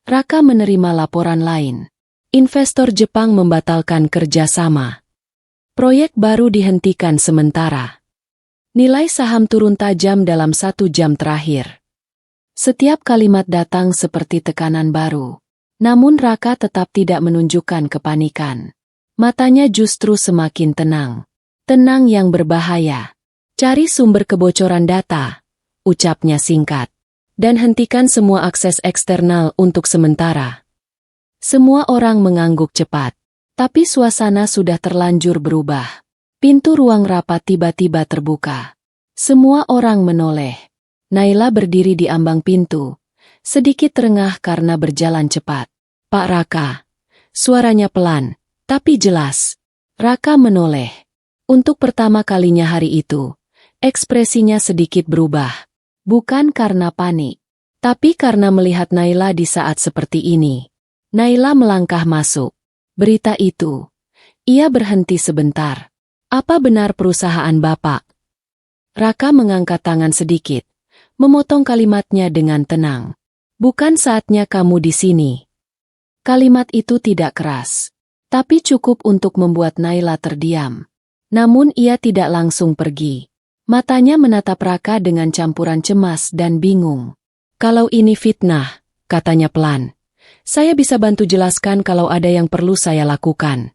Raka menerima laporan lain. Investor Jepang membatalkan kerjasama. Proyek baru dihentikan sementara. Nilai saham turun tajam dalam 1 jam terakhir. Setiap kalimat datang seperti tekanan baru. Namun Raka tetap tidak menunjukkan kepanikan. Matanya justru semakin tenang. Tenang yang berbahaya. "Cari sumber kebocoran data," ucapnya singkat. "Dan hentikan semua akses eksternal untuk sementara." Semua orang mengangguk cepat. Tapi suasana sudah terlanjur berubah. Pintu ruang rapat tiba-tiba terbuka. Semua orang menoleh. Naila berdiri di ambang pintu, sedikit terengah karena berjalan cepat. "Pak Raka." Suaranya pelan, tapi jelas. Raka menoleh. Untuk pertama kalinya hari itu, ekspresinya sedikit berubah. Bukan karena panik, tapi karena melihat Naila di saat seperti ini. Naila melangkah masuk. "Berita itu." Ia berhenti sebentar. "Apa benar perusahaan Bapak?" Raka mengangkat tangan sedikit, memotong kalimatnya dengan tenang. "Bukan saatnya kamu di sini." Kalimat itu tidak keras, tapi cukup untuk membuat Naila terdiam. Namun ia tidak langsung pergi. Matanya menatap Raka dengan campuran cemas dan bingung. "Kalau ini fitnah," katanya pelan, "saya bisa bantu jelaskan kalau ada yang perlu saya lakukan."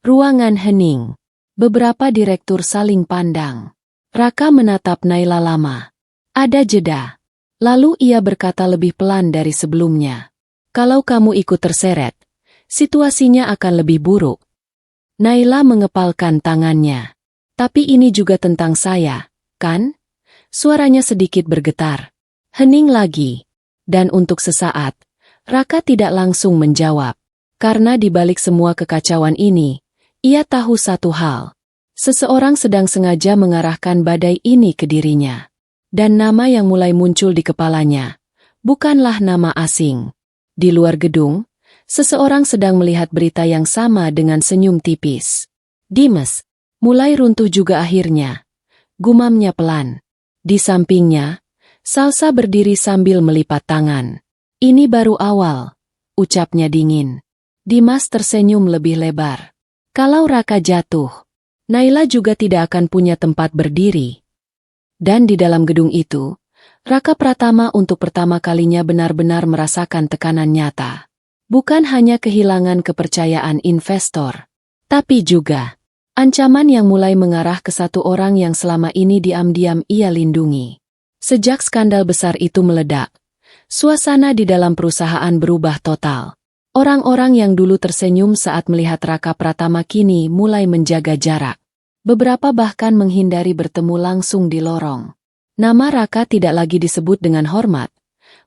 Ruangan hening. Beberapa direktur saling pandang. Raka menatap Naila lama. Ada jeda. Lalu ia berkata lebih pelan dari sebelumnya. "Kalau kamu ikut terseret, situasinya akan lebih buruk." Naila mengepalkan tangannya. "Tapi ini juga tentang saya, kan?" Suaranya sedikit bergetar. Hening lagi. Dan untuk sesaat, Raka tidak langsung menjawab. Karena di balik semua kekacauan ini, ia tahu satu hal. Seseorang sedang sengaja mengarahkan badai ini ke dirinya. Dan nama yang mulai muncul di kepalanya bukanlah nama asing. Di luar gedung, seseorang sedang melihat berita yang sama dengan senyum tipis. "Dimas, mulai runtuh juga akhirnya," gumamnya pelan. Di sampingnya, Salsa berdiri sambil melipat tangan. "Ini baru awal," ucapnya dingin. Dimas tersenyum lebih lebar. Kalau Raka jatuh, Naila juga tidak akan punya tempat berdiri. Dan di dalam gedung itu, Raka Pratama untuk pertama kalinya benar-benar merasakan tekanan nyata. Bukan hanya kehilangan kepercayaan investor, tapi juga ancaman yang mulai mengarah ke satu orang yang selama ini diam-diam ia lindungi. Sejak skandal besar itu meledak, suasana di dalam perusahaan berubah total. Orang-orang yang dulu tersenyum saat melihat Raka Pratama kini mulai menjaga jarak. Beberapa bahkan menghindari bertemu langsung di lorong. Nama Raka tidak lagi disebut dengan hormat,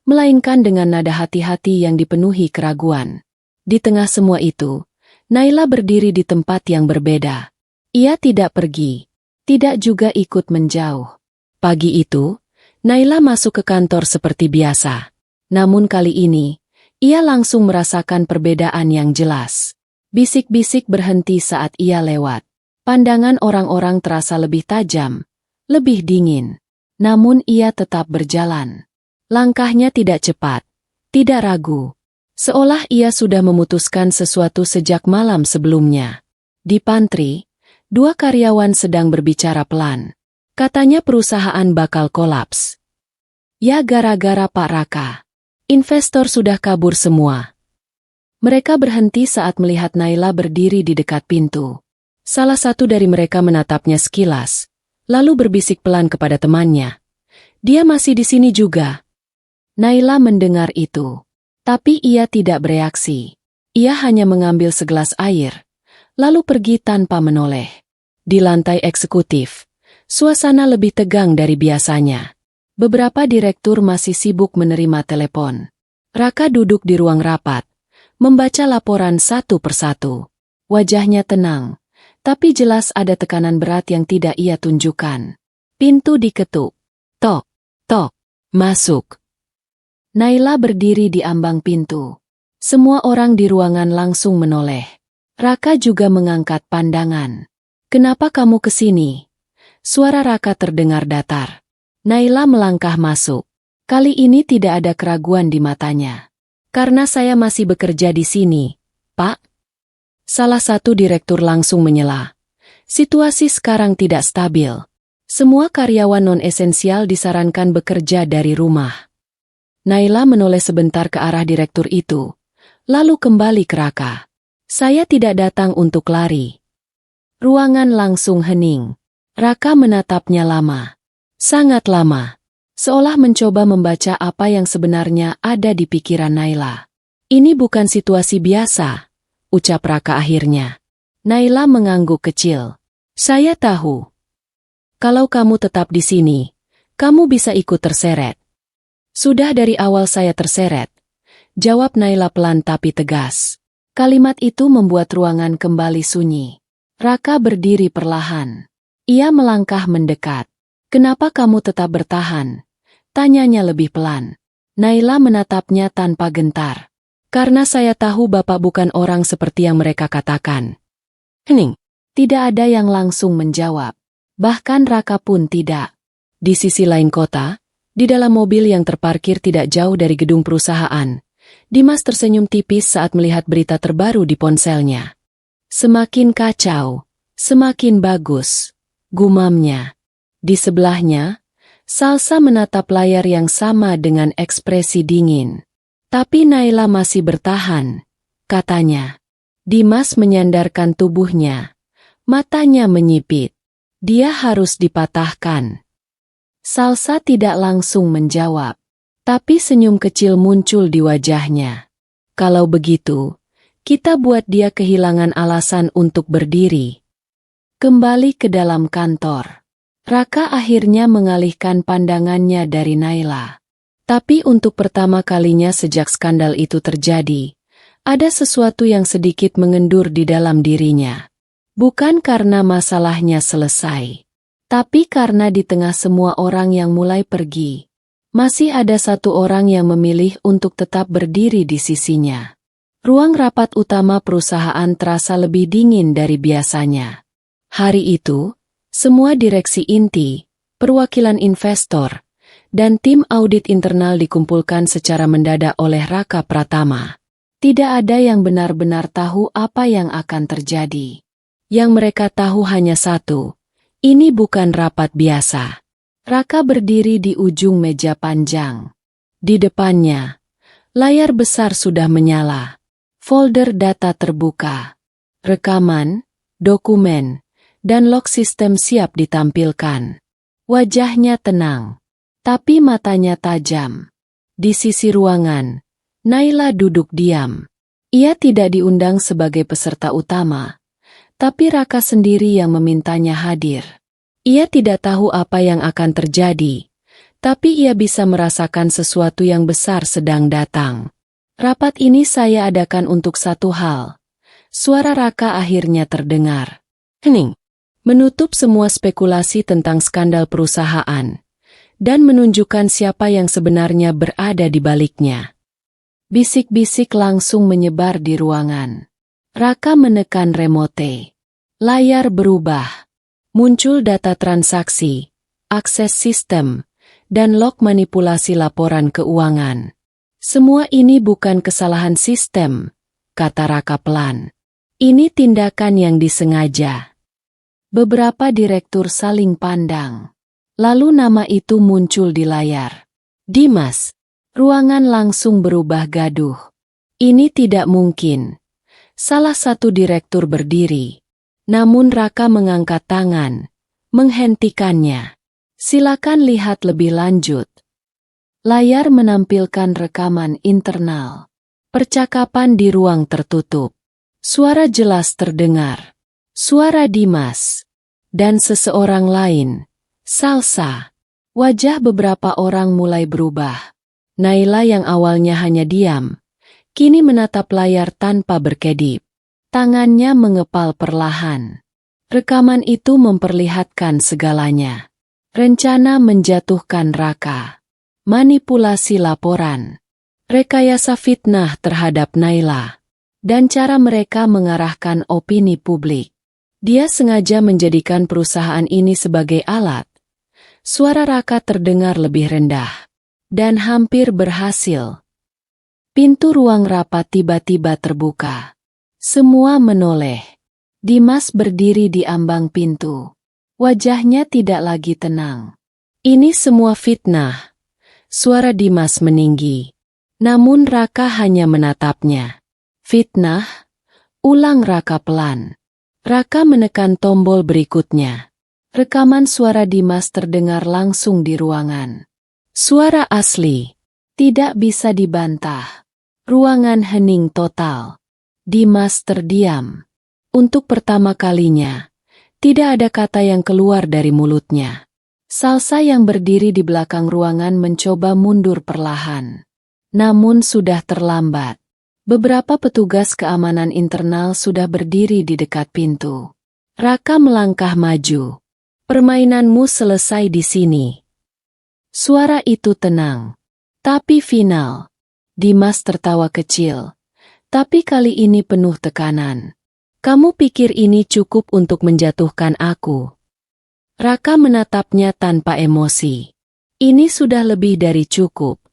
melainkan dengan nada hati-hati yang dipenuhi keraguan. Di tengah semua itu, Naila berdiri di tempat yang berbeda. Ia tidak pergi, tidak juga ikut menjauh. Pagi itu, Naila masuk ke kantor seperti biasa. Namun kali ini, ia langsung merasakan perbedaan yang jelas. Bisik-bisik berhenti saat ia lewat. Pandangan orang-orang terasa lebih tajam, lebih dingin. Namun ia tetap berjalan. Langkahnya tidak cepat, tidak ragu. Seolah ia sudah memutuskan sesuatu sejak malam sebelumnya. Di pantry, dua karyawan sedang berbicara pelan. Katanya perusahaan bakal kolaps. Ya gara-gara Pak Raka. Investor sudah kabur semua. Mereka berhenti saat melihat Naila berdiri di dekat pintu. Salah satu dari mereka menatapnya sekilas, lalu berbisik pelan kepada temannya. Dia masih di sini juga. Naila mendengar itu. Tapi ia tidak bereaksi. Ia hanya mengambil segelas air, lalu pergi tanpa menoleh. Di lantai eksekutif, suasana lebih tegang dari biasanya. Beberapa direktur masih sibuk menerima telepon. Raka duduk di ruang rapat, membaca laporan satu persatu. Wajahnya tenang, tapi jelas ada tekanan berat yang tidak ia tunjukkan. Pintu diketuk. Tok, tok, masuk. Naila berdiri di ambang pintu. Semua orang di ruangan langsung menoleh. Raka juga mengangkat pandangan. Kenapa kamu kesini? Suara Raka terdengar datar. Naila melangkah masuk. Kali ini tidak ada keraguan di matanya. Karena saya masih bekerja di sini, Pak. Salah satu direktur langsung menyela. Situasi sekarang tidak stabil. Semua karyawan non-esensial disarankan bekerja dari rumah. Naila menoleh sebentar ke arah direktur itu, lalu kembali ke Raka. Saya tidak datang untuk lari. Ruangan langsung hening. Raka menatapnya lama. Sangat lama. Seolah mencoba membaca apa yang sebenarnya ada di pikiran Naila. Ini bukan situasi biasa, ucap Raka akhirnya. Naila mengangguk kecil. Saya tahu. Kalau kamu tetap di sini, kamu bisa ikut terseret. Sudah dari awal saya terseret, jawab Naila pelan tapi tegas. Kalimat itu membuat ruangan kembali sunyi. Raka berdiri perlahan. Ia melangkah mendekat. Kenapa kamu tetap bertahan? Tanyanya lebih pelan. Naila menatapnya tanpa gentar. Karena saya tahu Bapak bukan orang seperti yang mereka katakan. Hening. Tidak ada yang langsung menjawab. Bahkan Raka pun tidak. Di sisi lain kota, di dalam mobil yang terparkir tidak jauh dari gedung perusahaan, Dimas tersenyum tipis saat melihat berita terbaru di ponselnya. Semakin kacau, semakin bagus, gumamnya. Di sebelahnya, Salsa menatap layar yang sama dengan ekspresi dingin. Tapi Naila masih bertahan, katanya. Dimas menyandarkan tubuhnya. Matanya menyipit. Dia harus dipatahkan. Salsa tidak langsung menjawab. Tapi senyum kecil muncul di wajahnya. Kalau begitu, kita buat dia kehilangan alasan untuk berdiri. Kembali ke dalam kantor. Raka akhirnya mengalihkan pandangannya dari Naila. Tapi untuk pertama kalinya sejak skandal itu terjadi, ada sesuatu yang sedikit mengendur di dalam dirinya. Bukan karena masalahnya selesai, tapi karena di tengah semua orang yang mulai pergi, masih ada satu orang yang memilih untuk tetap berdiri di sisinya. Ruang rapat utama perusahaan terasa lebih dingin dari biasanya. Hari itu, semua direksi inti, perwakilan investor, dan tim audit internal dikumpulkan secara mendadak oleh Raka Pratama. Tidak ada yang benar-benar tahu apa yang akan terjadi. Yang mereka tahu hanya satu, ini bukan rapat biasa. Raka berdiri di ujung meja panjang. Di depannya, layar besar sudah menyala. Folder data terbuka. Rekaman, dokumen, dan log sistem siap ditampilkan. Wajahnya tenang, tapi matanya tajam. Di sisi ruangan, Naila duduk diam. Ia tidak diundang sebagai peserta utama, tapi Raka sendiri yang memintanya hadir. Ia tidak tahu apa yang akan terjadi, Tapi ia bisa merasakan sesuatu yang besar sedang datang. Rapat ini saya adakan untuk satu hal. Suara Raka akhirnya terdengar. Hening. Menutup semua spekulasi tentang skandal perusahaan. Dan menunjukkan siapa yang sebenarnya berada di baliknya. Bisik-bisik langsung menyebar di ruangan. Raka menekan remote. Layar berubah. Muncul data transaksi, akses sistem, dan log manipulasi laporan keuangan. Semua ini bukan kesalahan sistem, kata Raka pelan. Ini tindakan yang disengaja. Beberapa direktur saling pandang. Lalu nama itu muncul di layar. Dimas. Ruangan langsung berubah gaduh. Ini tidak mungkin. Salah satu direktur berdiri. Namun Raka mengangkat tangan, menghentikannya. Silakan lihat lebih lanjut. Layar menampilkan rekaman internal. Percakapan di ruang tertutup. Suara jelas terdengar. Suara Dimas. Dan seseorang lain. Salsa. Wajah beberapa orang mulai berubah. Naila yang awalnya hanya diam, kini menatap layar tanpa berkedip. Tangannya mengepal perlahan. Rekaman itu memperlihatkan segalanya. Rencana menjatuhkan Raka. Manipulasi laporan. Rekayasa fitnah terhadap Naila. Dan cara mereka mengarahkan opini publik. Dia sengaja menjadikan perusahaan ini sebagai alat. Suara Raka terdengar lebih rendah. Dan hampir berhasil. Pintu ruang rapat tiba-tiba terbuka. Semua menoleh. Dimas berdiri di ambang pintu. Wajahnya tidak lagi tenang. Ini semua fitnah. Suara Dimas meninggi. Namun Raka hanya menatapnya. Fitnah? Ulang Raka pelan. Raka menekan tombol berikutnya. Rekaman suara Dimas terdengar langsung di ruangan. Suara asli. Tidak bisa dibantah. Ruangan hening total. Dimas terdiam. Untuk pertama kalinya, tidak ada kata yang keluar dari mulutnya. Salsa yang berdiri di belakang ruangan mencoba mundur perlahan. Namun sudah terlambat. Beberapa petugas keamanan internal sudah berdiri di dekat pintu. Raka melangkah maju. Permainanmu selesai di sini. Suara itu tenang. Tapi final. Dimas tertawa kecil. Tapi kali ini penuh tekanan. Kamu pikir ini cukup untuk menjatuhkan aku? Raka menatapnya tanpa emosi. Ini sudah lebih dari cukup.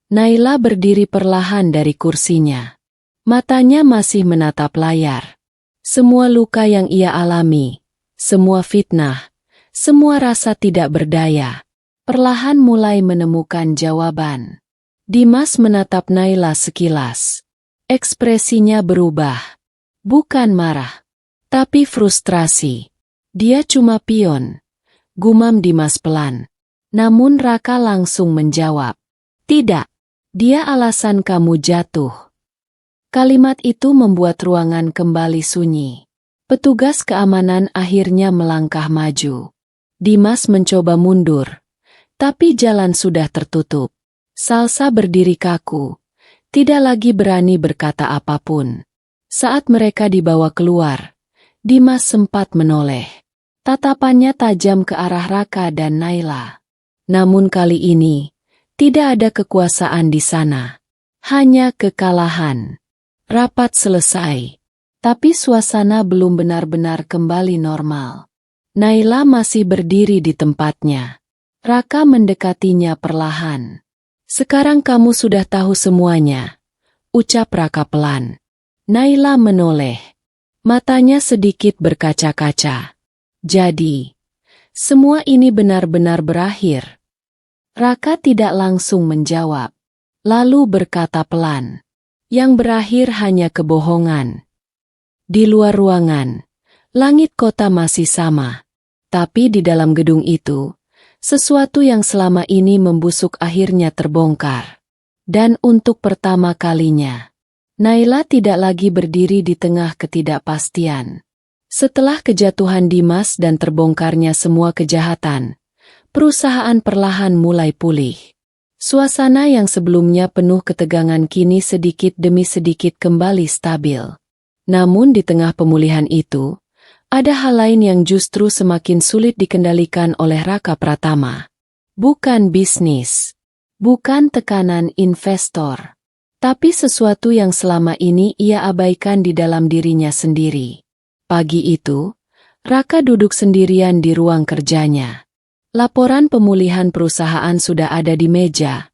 Naila berdiri perlahan dari kursinya. Matanya masih menatap layar. Semua luka yang ia alami, semua fitnah, semua rasa tidak berdaya, perlahan mulai menemukan jawaban. Dimas menatap Naila sekilas. Ekspresinya berubah. Bukan marah, tapi frustrasi. Dia cuma pion. Gumam Dimas pelan. Namun Raka langsung menjawab. Tidak. Dia alasan kamu jatuh. Kalimat itu membuat ruangan kembali sunyi. Petugas keamanan akhirnya melangkah maju. Dimas mencoba mundur. Tapi jalan sudah tertutup. Salsa berdiri kaku. Tidak lagi berani berkata apapun. Saat mereka dibawa keluar, Dimas sempat menoleh. Tatapannya tajam ke arah Raka dan Naila. Namun kali ini, tidak ada kekuasaan di sana. Hanya kekalahan. Rapat selesai. Tapi suasana belum benar-benar kembali normal. Naila masih berdiri di tempatnya. Raka mendekatinya perlahan. Sekarang kamu sudah tahu semuanya, ucap Raka pelan. Naila menoleh. Matanya sedikit berkaca-kaca. Jadi, semua ini benar-benar berakhir. Raka tidak langsung menjawab. Lalu berkata pelan. Yang berakhir hanya kebohongan. Di luar ruangan, langit kota masih sama. Tapi di dalam gedung itu, sesuatu yang selama ini membusuk akhirnya terbongkar. Dan untuk pertama kalinya, Naila tidak lagi berdiri di tengah ketidakpastian. Setelah kejatuhan Dimas dan terbongkarnya semua kejahatan, perusahaan perlahan mulai pulih. Suasana yang sebelumnya penuh ketegangan kini sedikit demi sedikit kembali stabil. Namun di tengah pemulihan itu, ada hal lain yang justru semakin sulit dikendalikan oleh Raka Pratama. Bukan bisnis, bukan tekanan investor, tapi sesuatu yang selama ini ia abaikan di dalam dirinya sendiri. Pagi itu, Raka duduk sendirian di ruang kerjanya. Laporan pemulihan perusahaan sudah ada di meja,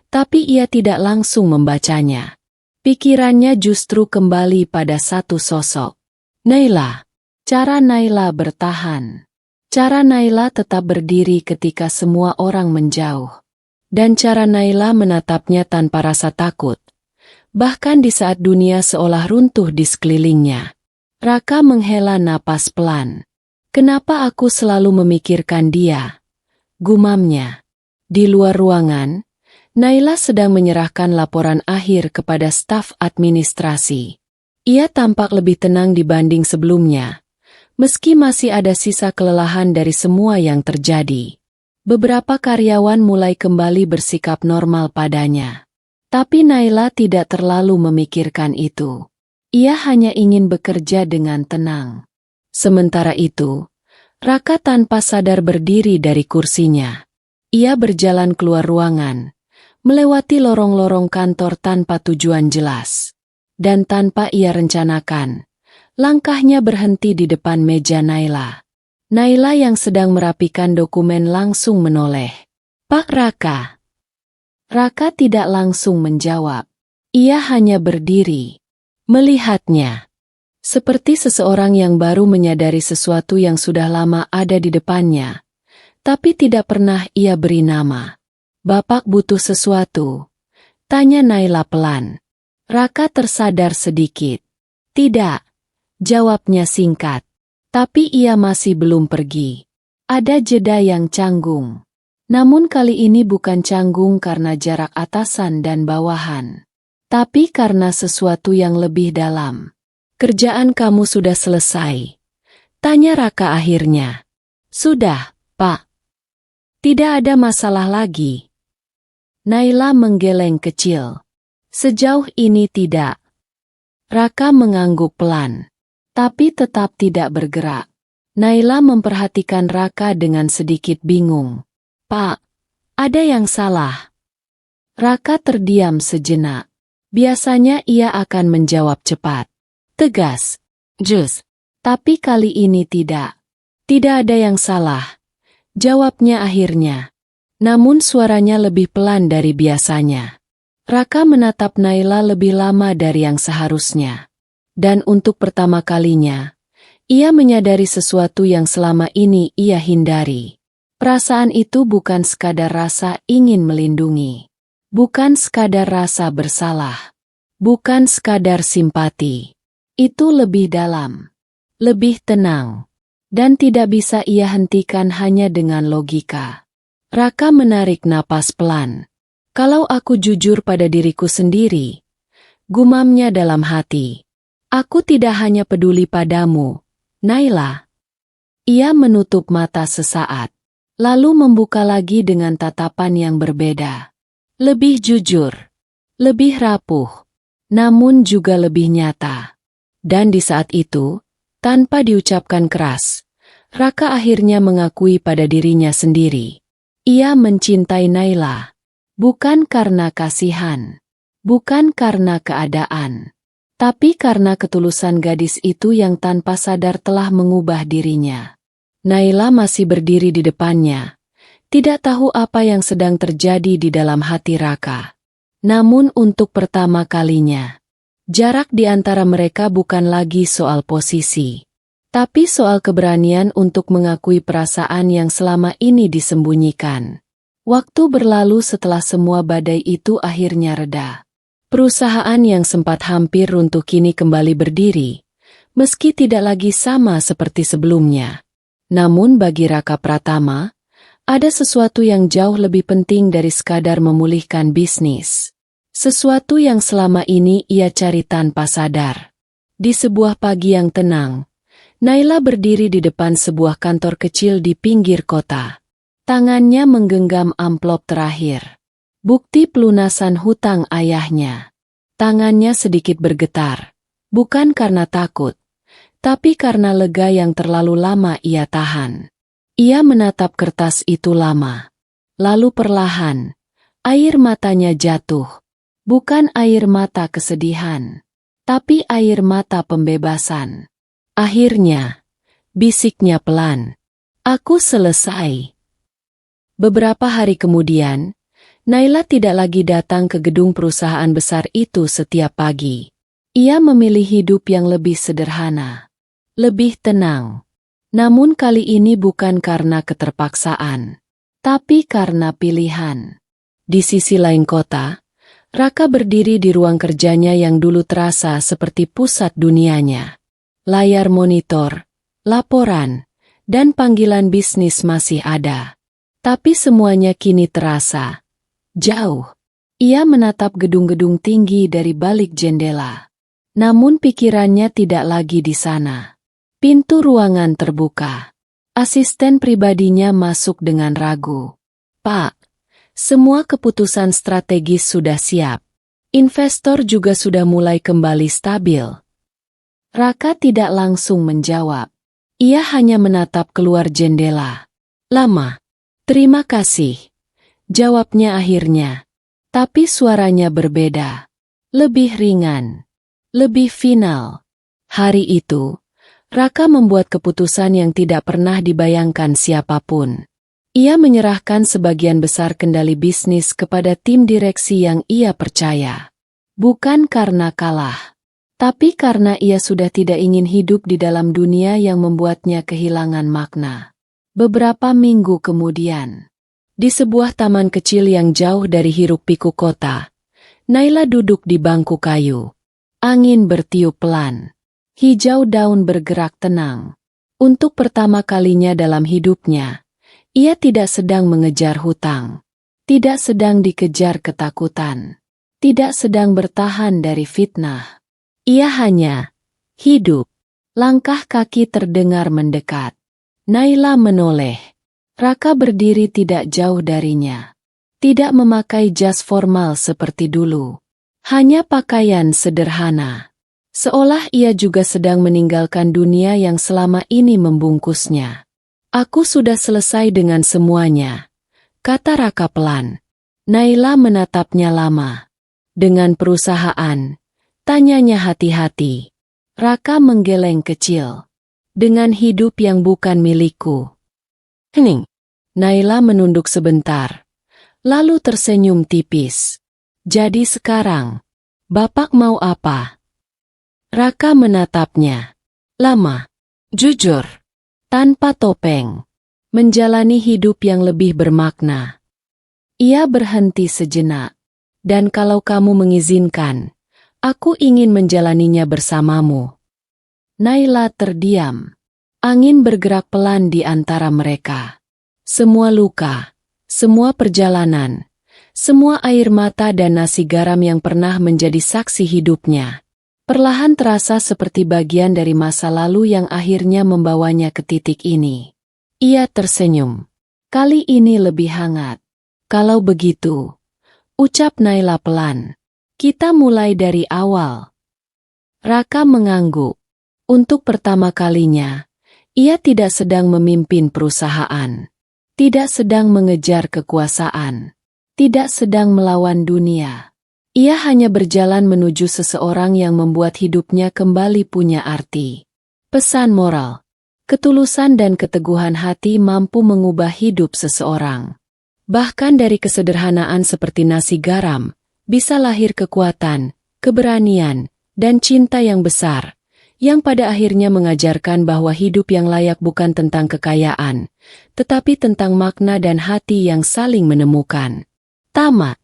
tapi ia tidak langsung membacanya. Pikirannya justru kembali pada satu sosok. Naila. Cara Naila bertahan. Cara Naila tetap berdiri ketika semua orang menjauh. Dan cara Naila menatapnya tanpa rasa takut. Bahkan di saat dunia seolah runtuh di sekelilingnya. Raka menghela napas pelan. Kenapa aku selalu memikirkan dia? Gumamnya. Di luar ruangan, Naila sedang menyerahkan laporan akhir kepada staf administrasi. Ia tampak lebih tenang dibanding sebelumnya, meski masih ada sisa kelelahan dari semua yang terjadi. Beberapa karyawan mulai kembali bersikap normal padanya. Tapi Naila tidak terlalu memikirkan itu. Ia hanya ingin bekerja dengan tenang. Sementara itu, Raka tanpa sadar berdiri dari kursinya. Ia berjalan keluar ruangan, melewati lorong-lorong kantor tanpa tujuan jelas. Dan tanpa ia rencanakan, langkahnya berhenti di depan meja Naila. Naila yang sedang merapikan dokumen langsung menoleh. Pak Raka. Raka tidak langsung menjawab. Ia hanya berdiri, melihatnya. Seperti seseorang yang baru menyadari sesuatu yang sudah lama ada di depannya, tapi tidak pernah ia beri nama. Bapak butuh sesuatu? Tanya Naila pelan. Raka tersadar sedikit. Tidak, jawabnya singkat. Tapi ia masih belum pergi. Ada jeda yang canggung. Namun kali ini bukan canggung karena jarak atasan dan bawahan, tapi karena sesuatu yang lebih dalam. Kerjaan kamu sudah selesai? Tanya Raka akhirnya. Sudah, Pak. Tidak ada masalah lagi. Naila menggeleng kecil. Sejauh ini tidak. Raka mengangguk pelan, tapi tetap tidak bergerak. Naila memperhatikan Raka dengan sedikit bingung. Pak, ada yang salah. Raka terdiam sejenak. Biasanya ia akan menjawab cepat, tegas, jus. Tapi kali ini tidak. Tidak ada yang salah, jawabnya akhirnya. Namun suaranya lebih pelan dari biasanya. Raka menatap Naila lebih lama dari yang seharusnya. Dan untuk pertama kalinya, ia menyadari sesuatu yang selama ini ia hindari. Perasaan itu bukan sekadar rasa ingin melindungi. Bukan sekadar rasa bersalah. Bukan sekadar simpati. Itu lebih dalam. Lebih tenang. Dan tidak bisa ia hentikan hanya dengan logika. Raka menarik napas pelan. Kalau aku jujur pada diriku sendiri, gumamnya dalam hati. Aku tidak hanya peduli padamu, Naila. Ia menutup mata sesaat, lalu membuka lagi dengan tatapan yang berbeda. Lebih jujur, lebih rapuh, namun juga lebih nyata. Dan di saat itu, tanpa diucapkan keras, Raka akhirnya mengakui pada dirinya sendiri. Ia mencintai Naila, bukan karena kasihan, bukan karena keadaan, tapi karena ketulusan gadis itu yang tanpa sadar telah mengubah dirinya. Naila masih berdiri di depannya, tidak tahu apa yang sedang terjadi di dalam hati Raka. Namun untuk pertama kalinya, jarak di antara mereka bukan lagi soal posisi, tapi soal keberanian untuk mengakui perasaan yang selama ini disembunyikan. Waktu berlalu setelah semua badai itu akhirnya reda. Perusahaan yang sempat hampir runtuh kini kembali berdiri, meski tidak lagi sama seperti sebelumnya. Namun bagi Raka Pratama, ada sesuatu yang jauh lebih penting dari sekadar memulihkan bisnis. Sesuatu yang selama ini ia cari tanpa sadar. Di sebuah pagi yang tenang, Naila berdiri di depan sebuah kantor kecil di pinggir kota. Tangannya menggenggam amplop terakhir. Bukti pelunasan hutang ayahnya. Tangannya sedikit bergetar. Bukan karena takut, tapi karena lega yang terlalu lama ia tahan. Ia menatap kertas itu lama. Lalu perlahan, air matanya jatuh. Bukan air mata kesedihan, tapi air mata pembebasan. Akhirnya, bisiknya pelan. Aku selesai. Beberapa hari kemudian, Naila tidak lagi datang ke gedung perusahaan besar itu setiap pagi. Ia memilih hidup yang lebih sederhana, lebih tenang. Namun kali ini bukan karena keterpaksaan, tapi karena pilihan. Di sisi lain kota, Raka berdiri di ruang kerjanya yang dulu terasa seperti pusat dunianya. Layar monitor, laporan, dan panggilan bisnis masih ada. Tapi semuanya kini terasa jauh. Ia menatap gedung-gedung tinggi dari balik jendela. Namun pikirannya tidak lagi di sana. Pintu ruangan terbuka. Asisten pribadinya masuk dengan ragu. "Pak, semua keputusan strategis sudah siap. Investor juga sudah mulai kembali stabil." Raka tidak langsung menjawab. Ia hanya menatap keluar jendela. "Lama. Terima kasih," jawabnya akhirnya. Tapi suaranya berbeda. Lebih ringan. Lebih final. Hari itu, Raka membuat keputusan yang tidak pernah dibayangkan siapapun. Ia menyerahkan sebagian besar kendali bisnis kepada tim direksi yang ia percaya. Bukan karena kalah, tapi karena ia sudah tidak ingin hidup di dalam dunia yang membuatnya kehilangan makna. Beberapa minggu kemudian, di sebuah taman kecil yang jauh dari hiruk-pikuk kota, Naila duduk di bangku kayu. Angin bertiup pelan. Hijau daun bergerak tenang. Untuk pertama kalinya dalam hidupnya, ia tidak sedang mengejar hutang. Tidak sedang dikejar ketakutan. Tidak sedang bertahan dari fitnah. Ia hanya hidup. Langkah kaki terdengar mendekat. Naila menoleh. Raka berdiri tidak jauh darinya. Tidak memakai jas formal seperti dulu. Hanya pakaian sederhana. Seolah ia juga sedang meninggalkan dunia yang selama ini membungkusnya. "Aku sudah selesai dengan semuanya," kata Raka pelan. Naila menatapnya lama. "Dengan perusahaan?" tanyanya hati-hati. Raka menggeleng kecil. "Dengan hidup yang bukan milikku." "Hening." Naila menunduk sebentar. Lalu tersenyum tipis. "Jadi sekarang, Bapak mau apa?" Raka menatapnya. Lama. Jujur. Tanpa topeng. Menjalani hidup yang lebih bermakna. Ia berhenti sejenak. "Dan kalau kamu mengizinkan, aku ingin menjalaninya bersamamu." Naila terdiam. Angin bergerak pelan di antara mereka. Semua luka, semua perjalanan, semua air mata dan nasi garam yang pernah menjadi saksi hidupnya, perlahan terasa seperti bagian dari masa lalu yang akhirnya membawanya ke titik ini. Ia tersenyum. Kali ini lebih hangat. "Kalau begitu," ucap Naila pelan, "kita mulai dari awal." Raka mengangguk. Untuk pertama kalinya, ia tidak sedang memimpin perusahaan. Tidak sedang mengejar kekuasaan. Tidak sedang melawan dunia. Ia hanya berjalan menuju seseorang yang membuat hidupnya kembali punya arti. Pesan moral. Ketulusan dan keteguhan hati mampu mengubah hidup seseorang. Bahkan dari kesederhanaan seperti nasi garam, bisa lahir kekuatan, keberanian, dan cinta yang besar, yang pada akhirnya mengajarkan bahwa hidup yang layak bukan tentang kekayaan, tetapi tentang makna dan hati yang saling menemukan. Tamat.